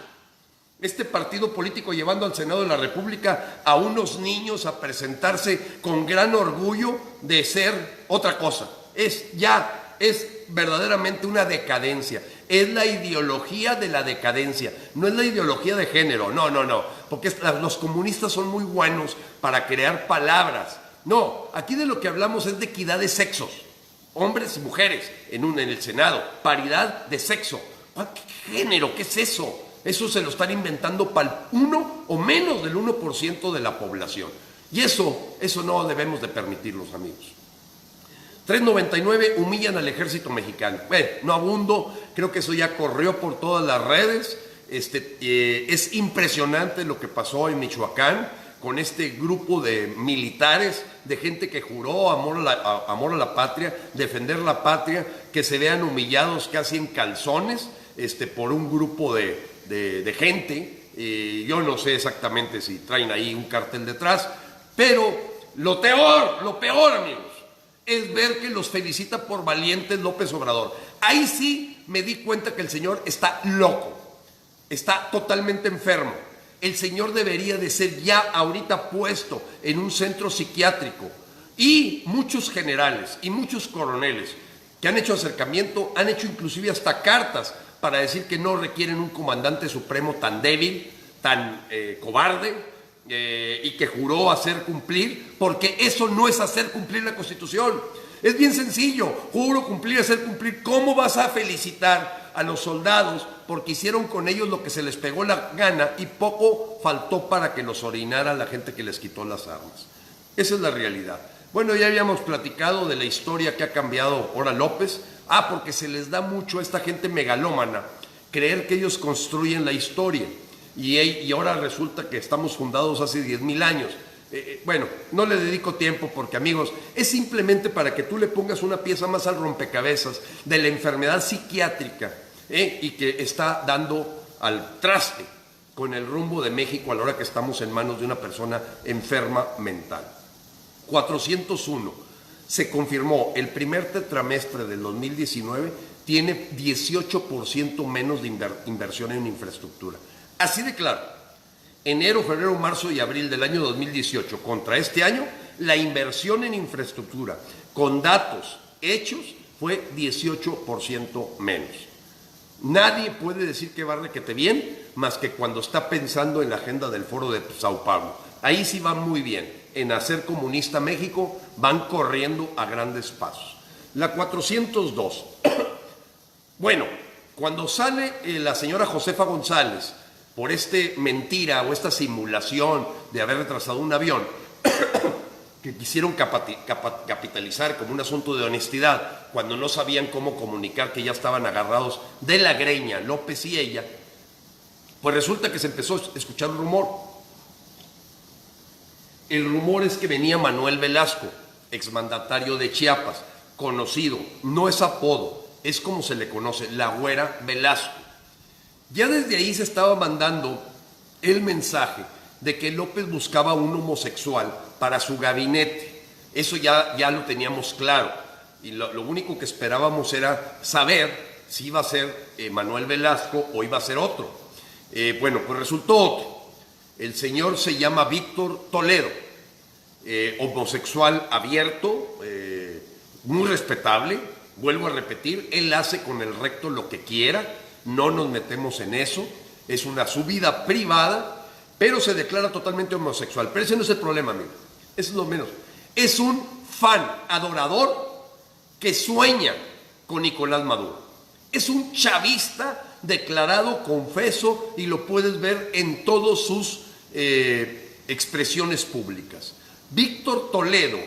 Este partido político llevando al Senado de la República a unos niños a presentarse con gran orgullo de ser otra cosa. Es verdaderamente una decadencia. Es la ideología de la decadencia, no es la ideología de género, no, porque los comunistas son muy buenos para crear palabras. No, aquí de lo que hablamos es de equidad de sexos, hombres y mujeres en el Senado, paridad de sexo. ¿Qué género? ¿Qué es eso? Eso se lo están inventando para el 1 o menos del 1% de la población. Y eso no debemos de permitirlos, amigos. 399 humillan al ejército mexicano. Bueno, no abundo, creo que eso ya corrió por todas las redes. Es impresionante lo que pasó en Michoacán con este grupo de militares, de gente que juró amor a la patria, defender la patria, que se vean humillados casi en calzones por un grupo de gente. Yo no sé exactamente si traen ahí un cartel detrás, pero lo peor, amigos, es ver que los felicita por valientes López Obrador. Ahí sí me di cuenta que el señor está loco, está totalmente enfermo. El señor debería de ser ya ahorita puesto en un centro psiquiátrico. Y muchos generales y muchos coroneles que han hecho acercamiento, han hecho inclusive hasta cartas para decir que no requieren un comandante supremo tan débil, tan cobarde, y que juró hacer cumplir, porque eso no es hacer cumplir la Constitución. Es bien sencillo, juro cumplir, hacer cumplir. ¿Cómo vas a felicitar a los soldados porque hicieron con ellos lo que se les pegó la gana y poco faltó para que los orinara la gente que les quitó las armas? Esa es la realidad. Bueno, ya habíamos platicado de la historia que ha cambiado ahora López. Porque se les da mucho a esta gente megalómana creer que ellos construyen la historia. Y ahora resulta que estamos fundados hace 10,000 años. Bueno, no le dedico tiempo porque, amigos, es simplemente para que tú le pongas una pieza más al rompecabezas de la enfermedad psiquiátrica y que está dando al traste con el rumbo de México a la hora que estamos en manos de una persona enferma mental. 401. Se confirmó el primer tetramestre del 2019 tiene 18% menos de inversión en infraestructura. Así de claro, enero, febrero, marzo y abril del año 2018 contra este año, la inversión en infraestructura con datos hechos fue 18% menos. Nadie puede decir que va requete bien más que cuando está pensando en la agenda del Foro de Sao Paulo. Ahí sí va muy bien. En hacer comunista México van corriendo a grandes pasos. La 402. Bueno, cuando sale la señora Josefa González por mentira o esta simulación de haber retrasado un avión, que quisieron capitalizar como un asunto de honestidad, cuando no sabían cómo comunicar que ya estaban agarrados de la greña López y ella, pues resulta que se empezó a escuchar un rumor. El rumor es que venía Manuel Velasco, exmandatario de Chiapas, conocido, no es apodo, es como se le conoce, la Güera Velasco. Ya desde ahí se estaba mandando el mensaje de que López buscaba un homosexual para su gabinete. Eso ya lo teníamos claro. Y lo único que esperábamos era saber si iba a ser Manuel Velasco o iba a ser otro. Bueno, pues resultó otro. El señor se llama Víctor Toledo, homosexual abierto, muy respetable. Vuelvo a repetir, él hace con el recto lo que quiera, no nos metemos en eso, es su vida privada, pero se declara totalmente homosexual. Pero ese no es el problema, amigo, eso es lo menos. Es un fan, adorador, que sueña con Nicolás Maduro. Es un chavista declarado, confeso, y lo puedes ver en todas sus expresiones públicas. Víctor Toledo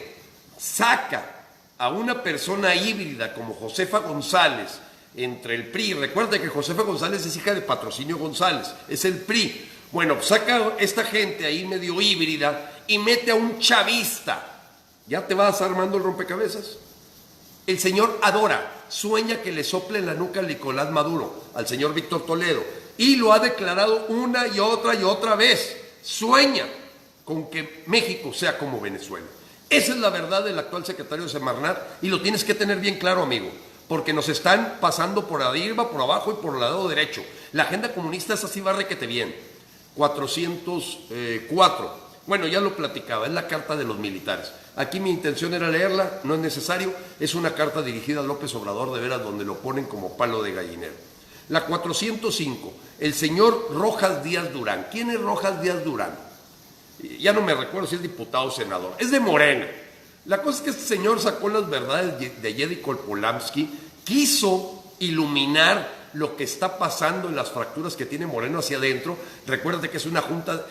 saca a una persona híbrida como Josefa González entre el PRI. Recuerda que Josefa González es hija de Patrocinio González, es el PRI. Bueno, saca esta gente ahí medio híbrida y mete a un chavista. ¿Ya te vas armando el rompecabezas? El señor adora, sueña que le sople en la nuca a Nicolás Maduro, al señor Víctor Toledo, y lo ha declarado una y otra vez. Sueña con que México sea como Venezuela. Esa es la verdad del actual secretario de Semarnat y lo tienes que tener bien claro, amigo, porque nos están pasando por arriba, por abajo y por el lado derecho. La agenda comunista es así, va requete bien. 404. Bueno, ya lo platicaba, es la carta de los militares. Aquí mi intención era leerla, no es necesario, es una carta dirigida a López Obrador, de veras, donde lo ponen como palo de gallinero. La 405, el señor Rojas Díaz Durán. ¿Quién es Rojas Díaz Durán? Ya no me recuerdo si es diputado o senador, es de Morena. La cosa es que este señor sacó las verdades de Yedi Kolpolamsky, quiso iluminar lo que está pasando en las fracturas que tiene Morena hacia adentro. Recuérdate que es una junta,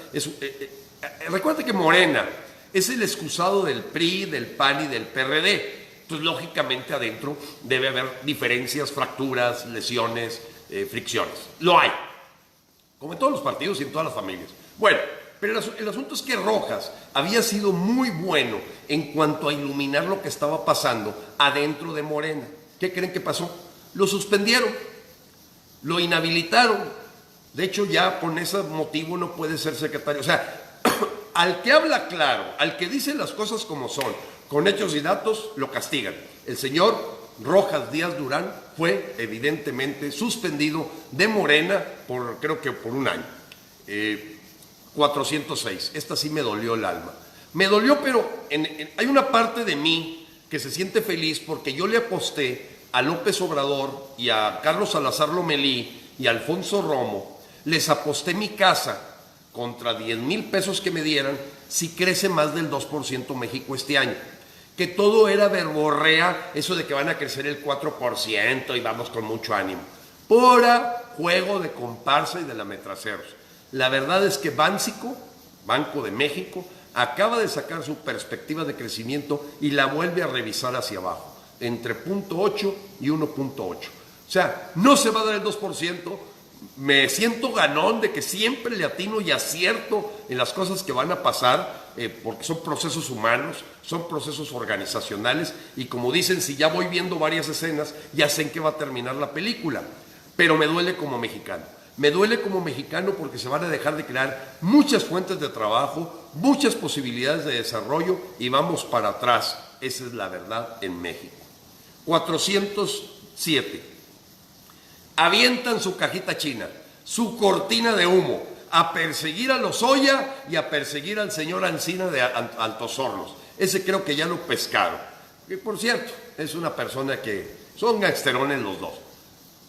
recuérdate que Morena es el excusado del PRI, del PAN y del PRD. Entonces, lógicamente, adentro debe haber diferencias, fracturas, lesiones, fricciones. Lo hay, como en todos los partidos y en todas las familias. Bueno, pero el asunto es que Rojas había sido muy bueno en cuanto a iluminar lo que estaba pasando adentro de Morena. ¿Qué creen que pasó? Lo suspendieron, lo inhabilitaron. De hecho, ya con ese motivo no puede ser secretario. O sea, al que habla claro, al que dice las cosas como son, con hechos y datos, lo castigan. El señor Rojas Díaz Durán fue evidentemente suspendido de Morena creo que por un año. 406, esta sí me dolió el alma. Me dolió, pero hay una parte de mí que se siente feliz porque yo le aposté a López Obrador y a Carlos Salazar Lomelí y a Alfonso Romo, les aposté mi casa contra 10,000 pesos que me dieran si crece más del 2% México este año. Que todo era verborrea, eso de que van a crecer el 4% y vamos con mucho ánimo. Pura juego de comparsa y de lametraceros. La verdad es que Banxico, Banco de México, acaba de sacar su perspectiva de crecimiento y la vuelve a revisar hacia abajo, entre 0.8 y 1.8. O sea, no se va a dar el 2%. Me siento ganón de que siempre le atino y acierto en las cosas que van a pasar, porque son procesos humanos, son procesos organizacionales, y como dicen, si ya voy viendo varias escenas, ya sé en qué va a terminar la película. Pero me duele como mexicano. Me duele como mexicano porque se van a dejar de crear muchas fuentes de trabajo, muchas posibilidades de desarrollo y vamos para atrás. Esa es la verdad en México. 407. Avientan su cajita china, su cortina de humo, a perseguir a Lozoya y a perseguir al señor Ancina de Altos Hornos. Ese creo que ya lo pescaron. Que por cierto, es una persona que son gangsterones los dos.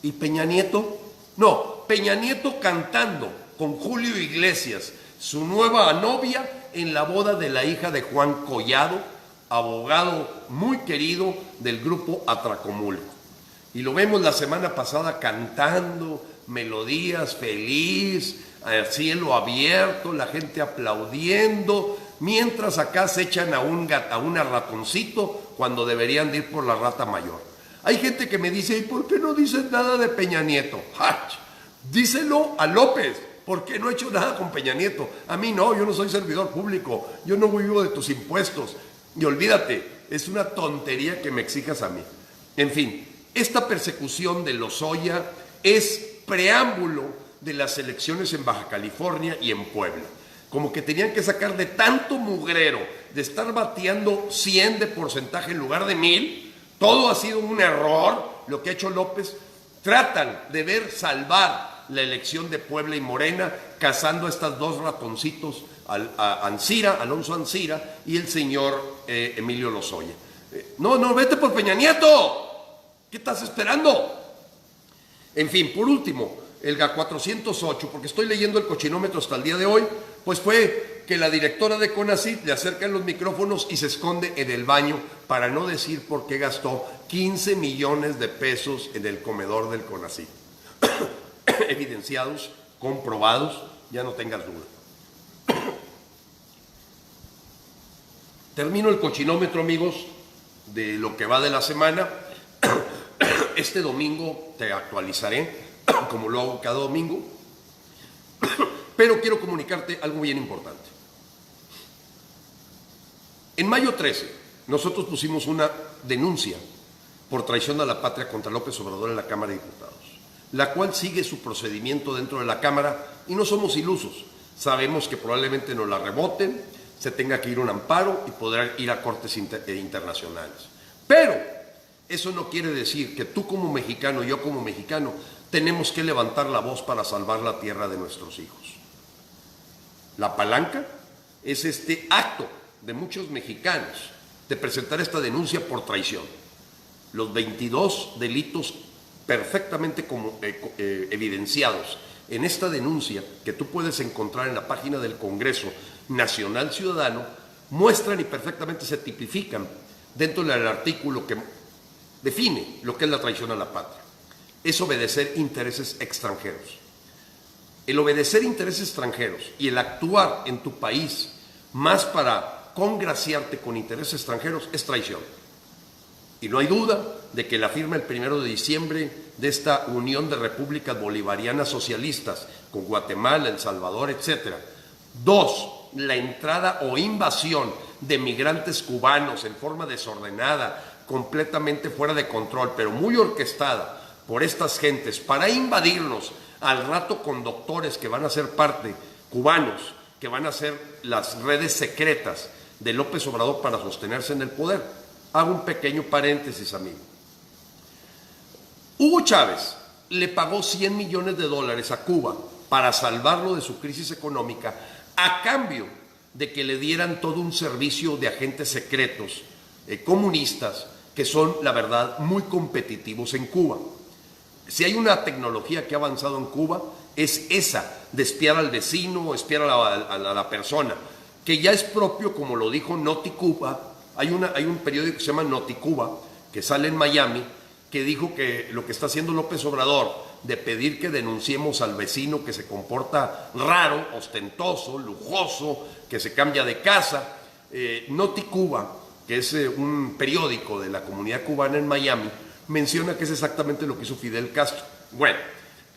¿Y Peña Nieto? No, Peña Nieto cantando con Julio Iglesias, su nueva novia, en la boda de la hija de Juan Collado, abogado muy querido del grupo Atracomulco. Y lo vemos la semana pasada cantando melodías, feliz, al cielo abierto, la gente aplaudiendo. mientras acá se echan a un ratoncito cuando deberían de ir por la rata mayor. Hay gente que me dice, ¿y por qué no dices nada de Peña Nieto? ¡Hach! Díselo a López, ¿por qué no he hecho nada con Peña Nieto? A mí no, yo no soy servidor público, yo no vivo de tus impuestos. Y olvídate, es una tontería que me exijas a mí. En fin, esta persecución de Lozoya es preámbulo de las elecciones en Baja California y en Puebla. Como que tenían que sacar de tanto mugrero, de estar bateando 100 de porcentaje en lugar de 1000, todo ha sido un error lo que ha hecho López. Tratan de ver salvar la elección de Puebla y Morena, cazando a estos dos ratoncitos, Alonso Ancira y el señor Emilio Lozoya. No, vete por Peña Nieto. ¿Qué estás esperando? En fin, por último, el GA408, porque estoy leyendo el cochinómetro hasta el día de hoy, pues fue que la directora de CONACYT le acercan los micrófonos y se esconde en el baño para no decir por qué gastó 15 millones de pesos en el comedor del CONACYT. Evidenciados, comprobados, ya no tengas duda. Termino el cochinómetro, amigos, de lo que va de la semana. Este domingo te actualizaré, como lo hago cada domingo, pero quiero comunicarte algo bien importante. En mayo 13, nosotros pusimos una denuncia por traición a la patria contra López Obrador en la Cámara de Diputados, la cual sigue su procedimiento dentro de la Cámara y no somos ilusos. Sabemos que probablemente nos la reboten, se tenga que ir a un amparo y podrá ir a cortes internacionales. Pero eso no quiere decir que tú como mexicano y yo como mexicano tenemos que levantar la voz para salvar la tierra de nuestros hijos. La palanca es este acto de muchos mexicanos de presentar esta denuncia por traición. Los 22 delitos perfectamente evidenciados en esta denuncia que tú puedes encontrar en la página del Congreso Nacional Ciudadano muestran y perfectamente se tipifican dentro del artículo que define lo que es la traición a la patria. Es obedecer intereses extranjeros. El obedecer intereses extranjeros y el actuar en tu país más para congraciarte con intereses extranjeros es traición. Y no hay duda de que la firma el 1 de diciembre de esta Unión de Repúblicas Bolivarianas Socialistas con Guatemala, El Salvador, etc. 2. La entrada o invasión de migrantes cubanos en forma desordenada, completamente fuera de control, pero muy orquestada por estas gentes para invadirnos, al rato con doctores que van a ser parte, cubanos, que van a ser las redes secretas de López Obrador para sostenerse en el poder. Hago un pequeño paréntesis, amigo. Hugo Chávez le pagó $100 millones a Cuba para salvarlo de su crisis económica a cambio de que le dieran todo un servicio de agentes secretos comunistas que son, la verdad, muy competitivos en Cuba. Si hay una tecnología que ha avanzado en Cuba, es esa, de espiar al vecino, espiar a la persona, que ya es propio, como lo dijo Noticuba. Hay un periódico que se llama Noticuba, que sale en Miami, que dijo que lo que está haciendo López Obrador, de pedir que denunciemos al vecino que se comporta raro, ostentoso, lujoso, que se cambia de casa. Noticuba, que es un periódico de la comunidad cubana en Miami, menciona que es exactamente lo que hizo Fidel Castro. Bueno,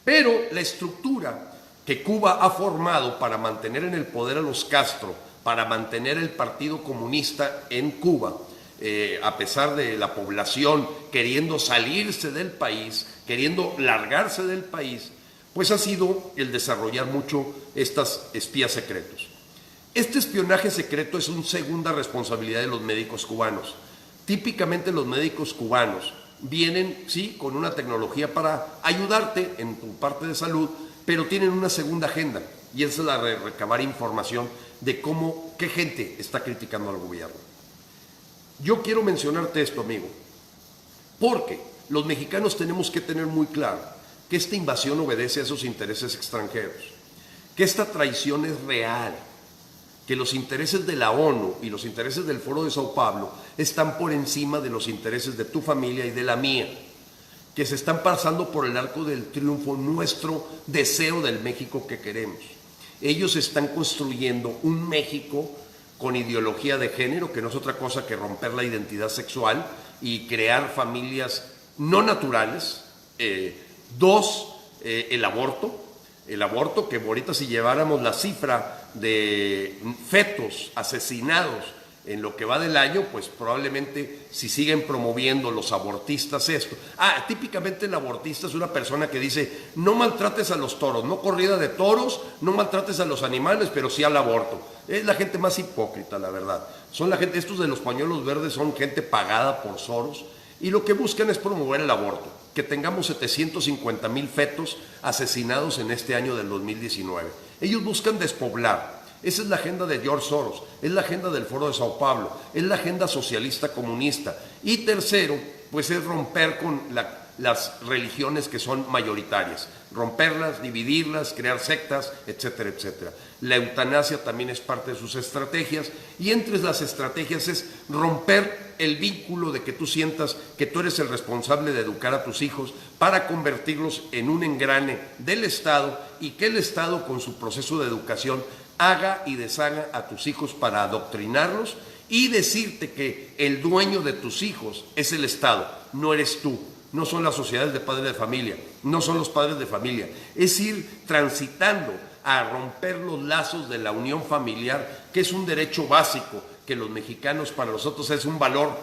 pero la estructura que Cuba ha formado para mantener en el poder a los Castro, para mantener el Partido Comunista en Cuba, a pesar de la población queriendo salirse del país, queriendo largarse del país, pues ha sido el desarrollar mucho estas espías secretos. Este espionaje secreto es una segunda responsabilidad de los médicos cubanos. Típicamente los médicos cubanos vienen, sí, con una tecnología para ayudarte en tu parte de salud, pero tienen una segunda agenda, y esa es la de recabar información de qué gente está criticando al gobierno. Yo quiero mencionarte esto, amigo, porque los mexicanos tenemos que tener muy claro que esta invasión obedece a esos intereses extranjeros, que esta traición es real, que los intereses de la ONU y los intereses del Foro de Sao Paulo están por encima de los intereses de tu familia y de la mía, que se están pasando por el arco del triunfo nuestro deseo del México que queremos. Ellos están construyendo un México con ideología de género, que no es otra cosa que romper la identidad sexual y crear familias no naturales. Dos, el aborto, que ahorita si lleváramos la cifra de fetos asesinados en lo que va del año, pues probablemente si siguen promoviendo los abortistas esto. Típicamente el abortista es una persona que dice, no maltrates a los toros, no corrida de toros, no maltrates a los animales, pero sí al aborto. Es la gente más hipócrita, la verdad. Son la gente, estos de los pañuelos verdes son gente pagada por Soros y lo que buscan es promover el aborto. Que tengamos 750,000 fetos asesinados en este año del 2019. Ellos buscan despoblar. Esa es la agenda de George Soros, es la agenda del Foro de Sao Paulo, es la agenda socialista comunista. Y tercero, pues es romper con las religiones que son mayoritarias, romperlas, dividirlas, crear sectas, etcétera, etcétera. La eutanasia también es parte de sus estrategias y entre las estrategias es romper el vínculo de que tú sientas que tú eres el responsable de educar a tus hijos para convertirlos en un engrane del Estado y que el Estado con su proceso de educación haga y deshaga a tus hijos para adoctrinarlos y decirte que el dueño de tus hijos es el Estado, no eres tú, no son las sociedades de padres de familia, no son los padres de familia. Es ir transitando a romper los lazos de la unión familiar, que es un derecho básico que los mexicanos para nosotros es un valor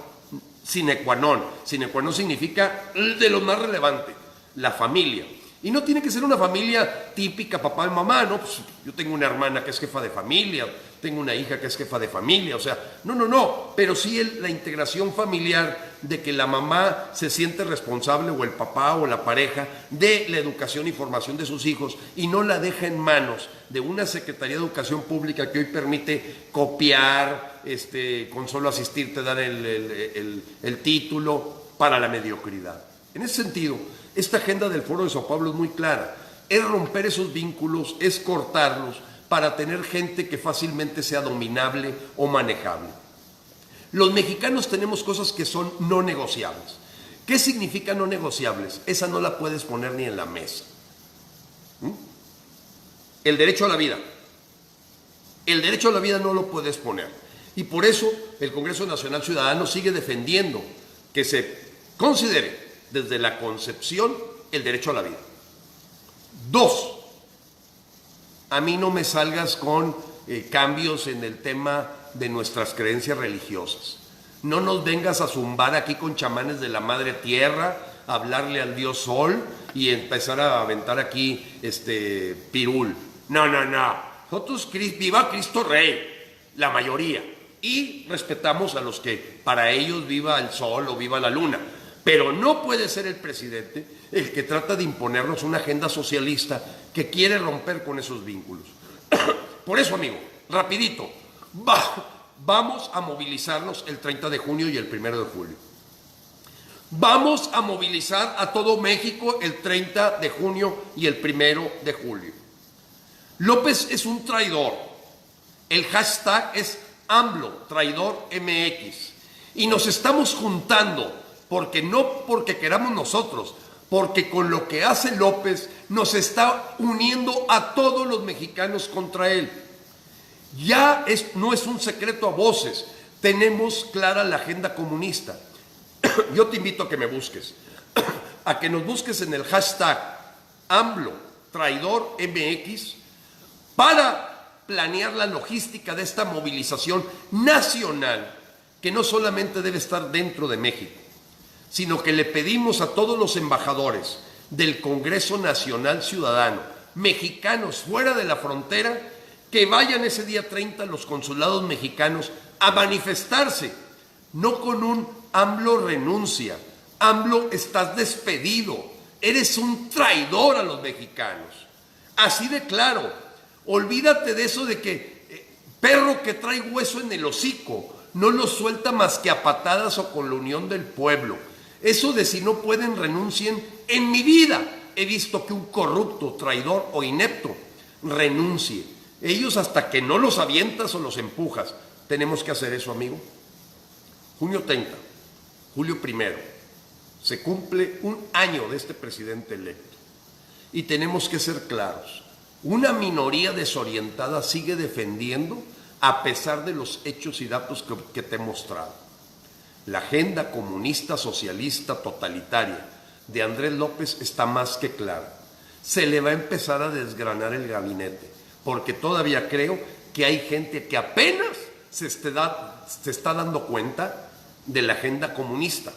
sine qua non. Sine qua non significa de lo más relevante, la familia. Y no tiene que ser una familia típica, papá y mamá, ¿no? Pues yo tengo una hermana que es jefa de familia, tengo una hija que es jefa de familia, o sea, no, pero sí la integración familiar de que la mamá se siente responsable o el papá o la pareja de la educación y formación de sus hijos y no la deja en manos de una Secretaría de Educación Pública que hoy permite copiar, con solo asistir te dan el título para la mediocridad. En ese sentido, esta agenda del Foro de Sao Paulo es muy clara, es romper esos vínculos, es cortarlos para tener gente que fácilmente sea dominable o manejable. Los mexicanos tenemos cosas que son no negociables. ¿Qué significa no negociables? Esa no la puedes poner ni en la mesa. El derecho a la vida. El derecho a la vida no lo puedes poner. Y por eso el Congreso Nacional Ciudadano sigue defendiendo que se considere desde la concepción el derecho a la vida. Dos, a mí no me salgas con cambios en el tema de nuestras creencias religiosas. No nos vengas a zumbar aquí con chamanes de la madre tierra, a hablarle al dios sol y empezar a aventar aquí pirul. No. Nosotros, viva Cristo Rey, la mayoría. Y respetamos a los que para ellos viva el sol o viva la luna. Pero no puede ser el presidente el que trata de imponernos una agenda socialista que quiere romper con esos vínculos. Por eso, amigo, rapidito, vamos a movilizarnos el 30 de junio y el 1 de julio. Vamos a movilizar a todo México el 30 de junio y el 1 de julio. López es un traidor. El hashtag es AMLO, traidor MX. Y nos estamos juntando no porque queramos nosotros, porque con lo que hace López nos está uniendo a todos los mexicanos contra él. No es un secreto a voces, tenemos clara la agenda comunista. Yo te invito a que me busques, a que nos busques en el hashtag AMLO, traidor MX, para planear la logística de esta movilización nacional, que no solamente debe estar dentro de México, sino que le pedimos a todos los embajadores del Congreso Nacional Ciudadano, mexicanos fuera de la frontera, que vayan ese día 30 a los consulados mexicanos a manifestarse, no con un AMLO renuncia, AMLO estás despedido, eres un traidor a los mexicanos. Así de claro, olvídate de eso de que perro que trae hueso en el hocico no lo suelta más que a patadas o con la unión del pueblo. Eso de si no pueden renuncien, en mi vida he visto que un corrupto, traidor o inepto renuncie. Ellos hasta que no los avientas o los empujas. Tenemos que hacer eso, amigo. Junio 30, julio 1, se cumple un año de este presidente electo. Y tenemos que ser claros. Una minoría desorientada sigue defendiendo a pesar de los hechos y datos que te he mostrado. La agenda comunista, socialista, totalitaria de Andrés López está más que clara. Se le va a empezar a desgranar el gabinete, porque todavía creo que hay gente que apenas se está dando cuenta de la agenda comunista.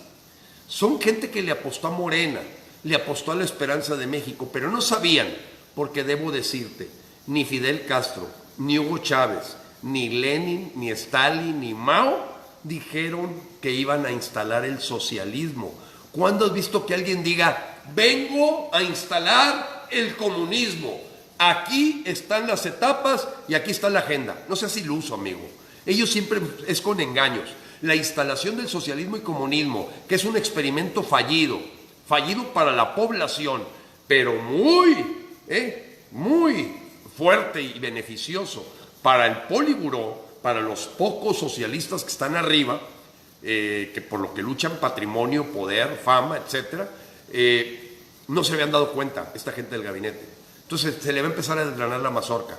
Son gente que le apostó a Morena, le apostó a la esperanza de México, pero no sabían, porque debo decirte, ni Fidel Castro, ni Hugo Chávez, ni Lenin, ni Stalin, ni Mao dijeron que iban a instalar el socialismo. ¿Cuándo has visto que alguien diga, vengo a instalar el comunismo? Aquí están las etapas y aquí está la agenda. No seas iluso, amigo. Ellos siempre es con engaños. La instalación del socialismo y comunismo, que es un experimento fallido para la población, pero muy fuerte y beneficioso para el Politburó, para los pocos socialistas que están arriba, que por lo que luchan patrimonio, poder, fama, etcétera, no se habían dado cuenta esta gente del gabinete. Entonces se le va a empezar a desgranar la mazorca.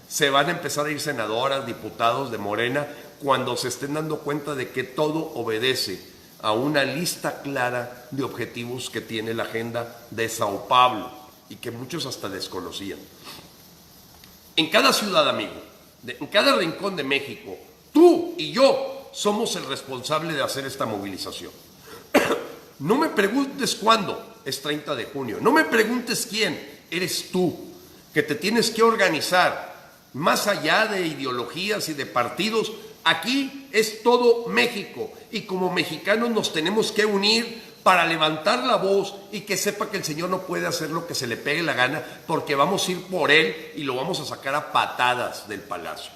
Se van a empezar a ir senadoras, diputados de Morena, cuando se estén dando cuenta de que todo obedece a una lista clara de objetivos que tiene la agenda de Sao Paulo y que muchos hasta desconocían. En cada ciudad, amigo, en cada rincón de México, tú y yo somos el responsable de hacer esta movilización. No me preguntes cuándo, es 30 de junio. No me preguntes quién, eres tú, que te tienes que organizar. Más allá de ideologías y de partidos, aquí es todo México. Y como mexicanos nos tenemos que unir para levantar la voz y que sepa que el Señor no puede hacer lo que se le pegue la gana, porque vamos a ir por Él y lo vamos a sacar a patadas del palacio.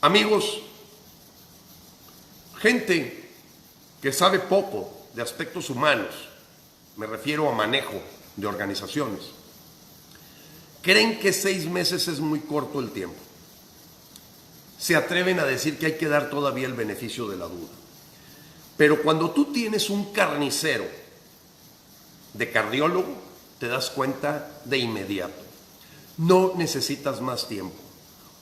Amigos, gente que sabe poco de aspectos humanos, me refiero a manejo de organizaciones, creen que 6 meses es muy corto el tiempo. Se atreven a decir que hay que dar todavía el beneficio de la duda. Pero cuando tú tienes un carnicero de cardiólogo, te das cuenta de inmediato. No necesitas más tiempo.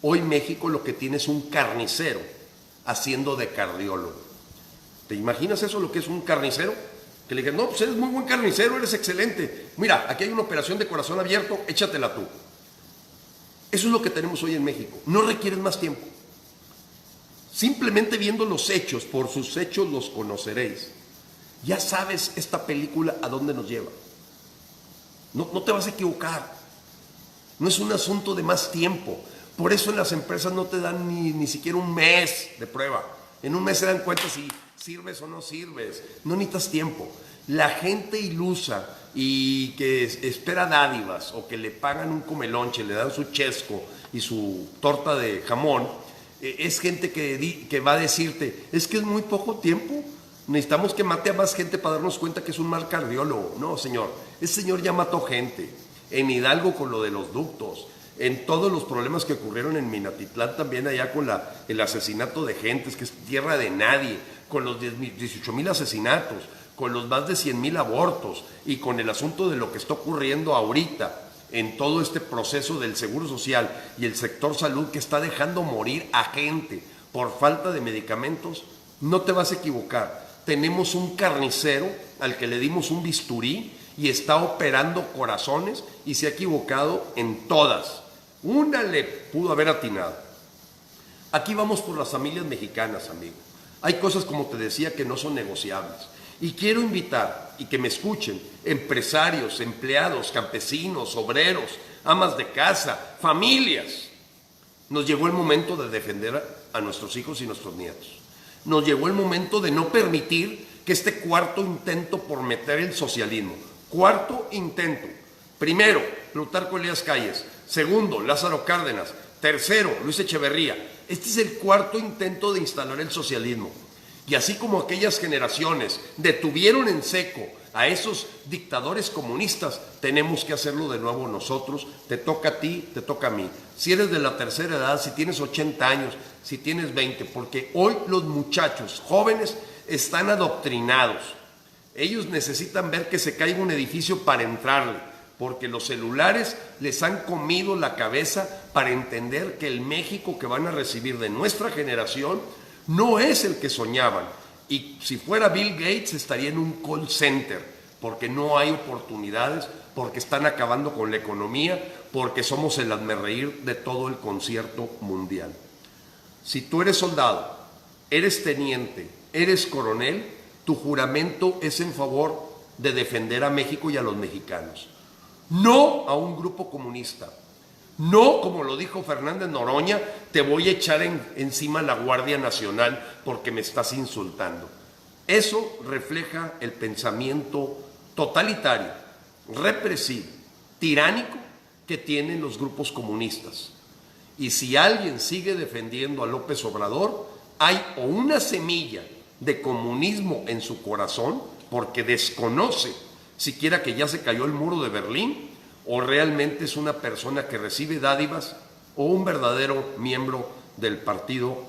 Hoy México lo que tiene es un carnicero haciendo de cardiólogo. ¿Te imaginas eso, lo que es un carnicero? Que le digan, no, pues eres muy buen carnicero, eres excelente. Mira, aquí hay una operación de corazón abierto, échatela tú. Eso es lo que tenemos hoy en México. No requieres más tiempo. Simplemente viendo los hechos, por sus hechos los conoceréis. Ya sabes esta película a dónde nos lleva. No te vas a equivocar. No es un asunto de más tiempo. Por eso en las empresas no te dan ni siquiera un mes de prueba. En un mes se dan cuenta si sirves o no sirves. No necesitas tiempo. La gente ilusa y que espera dádivas o que le pagan un comelonche, le dan su chesco y su torta de jamón, es gente que va a decirte, es que es muy poco tiempo, necesitamos que mate a más gente para darnos cuenta que es un mal cardiólogo. No, señor, ese señor ya mató gente, en Hidalgo con lo de los ductos, en todos los problemas que ocurrieron en Minatitlán también allá con el asesinato de gentes, que es tierra de nadie, con los 18,000 asesinatos, con los más de 100,000 abortos y con el asunto de lo que está ocurriendo ahorita en todo este proceso del Seguro Social y el sector salud que está dejando morir a gente por falta de medicamentos, no te vas a equivocar. Tenemos un carnicero al que le dimos un bisturí y está operando corazones y se ha equivocado en todas. Una le pudo haber atinado. Aquí vamos por las familias mexicanas, amigo. Hay cosas, como te decía, que no son negociables. Y quiero invitar y que me escuchen empresarios, empleados, campesinos, obreros, amas de casa, familias. Nos llegó el momento de defender a nuestros hijos y nuestros nietos. Nos llegó el momento de no permitir que este cuarto intento por meter el socialismo, cuarto intento, primero, Plutarco Elías Calles, segundo, Lázaro Cárdenas, tercero, Luis Echeverría, este es el cuarto intento de instalar el socialismo. Y así como aquellas generaciones detuvieron en seco a esos dictadores comunistas, tenemos que hacerlo de nuevo nosotros. Te toca a ti, te toca a mí. Si eres de la tercera edad, si tienes 80 años, si tienes 20, porque hoy los muchachos jóvenes están adoctrinados. Ellos necesitan ver que se caiga un edificio para entrarle, porque los celulares les han comido la cabeza para entender que el México que van a recibir de nuestra generación no es el que soñaban. Y si fuera Bill Gates estaría en un call center, porque no hay oportunidades, porque están acabando con la economía, porque somos el hazmerreír de todo el concierto mundial. Si tú eres soldado, eres teniente, eres coronel, tu juramento es en favor de defender a México y a los mexicanos. No a un grupo comunista. No, como lo dijo Fernández Noroña, te voy a echar encima la Guardia Nacional porque me estás insultando. Eso refleja el pensamiento totalitario, represivo, tiránico que tienen los grupos comunistas. Y si alguien sigue defendiendo a López Obrador, hay o una semilla de comunismo en su corazón, porque desconoce siquiera que ya se cayó el muro de Berlín, o realmente es una persona que recibe dádivas, o un verdadero miembro del Partido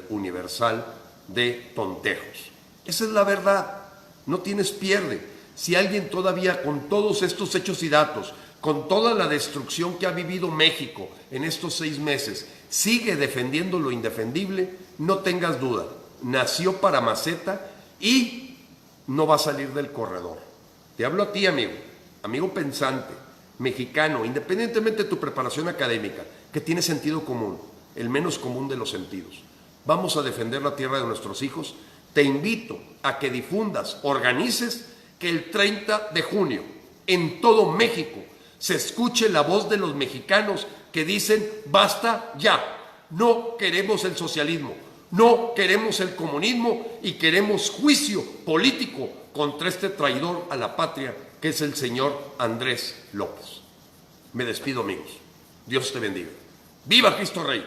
Universal de Tontejos. Esa es la verdad, no tienes pierde. Si alguien todavía, con todos estos hechos y datos, con toda la destrucción que ha vivido México en estos 6 meses, sigue defendiendo lo indefendible, no tengas duda, nació para maceta y no va a salir del corredor. Te hablo a ti, amigo pensante, mexicano, independientemente de tu preparación académica, que tiene sentido común, el menos común de los sentidos. Vamos a defender la tierra de nuestros hijos. Te invito a que difundas, organices, que el 30 de junio en todo México se escuche la voz de los mexicanos que dicen: basta ya, no queremos el socialismo, no queremos el comunismo y queremos juicio político contra este traidor a la patria que es el señor Andrés López. Me despido, amigos. Dios te bendiga. ¡Viva Cristo Rey!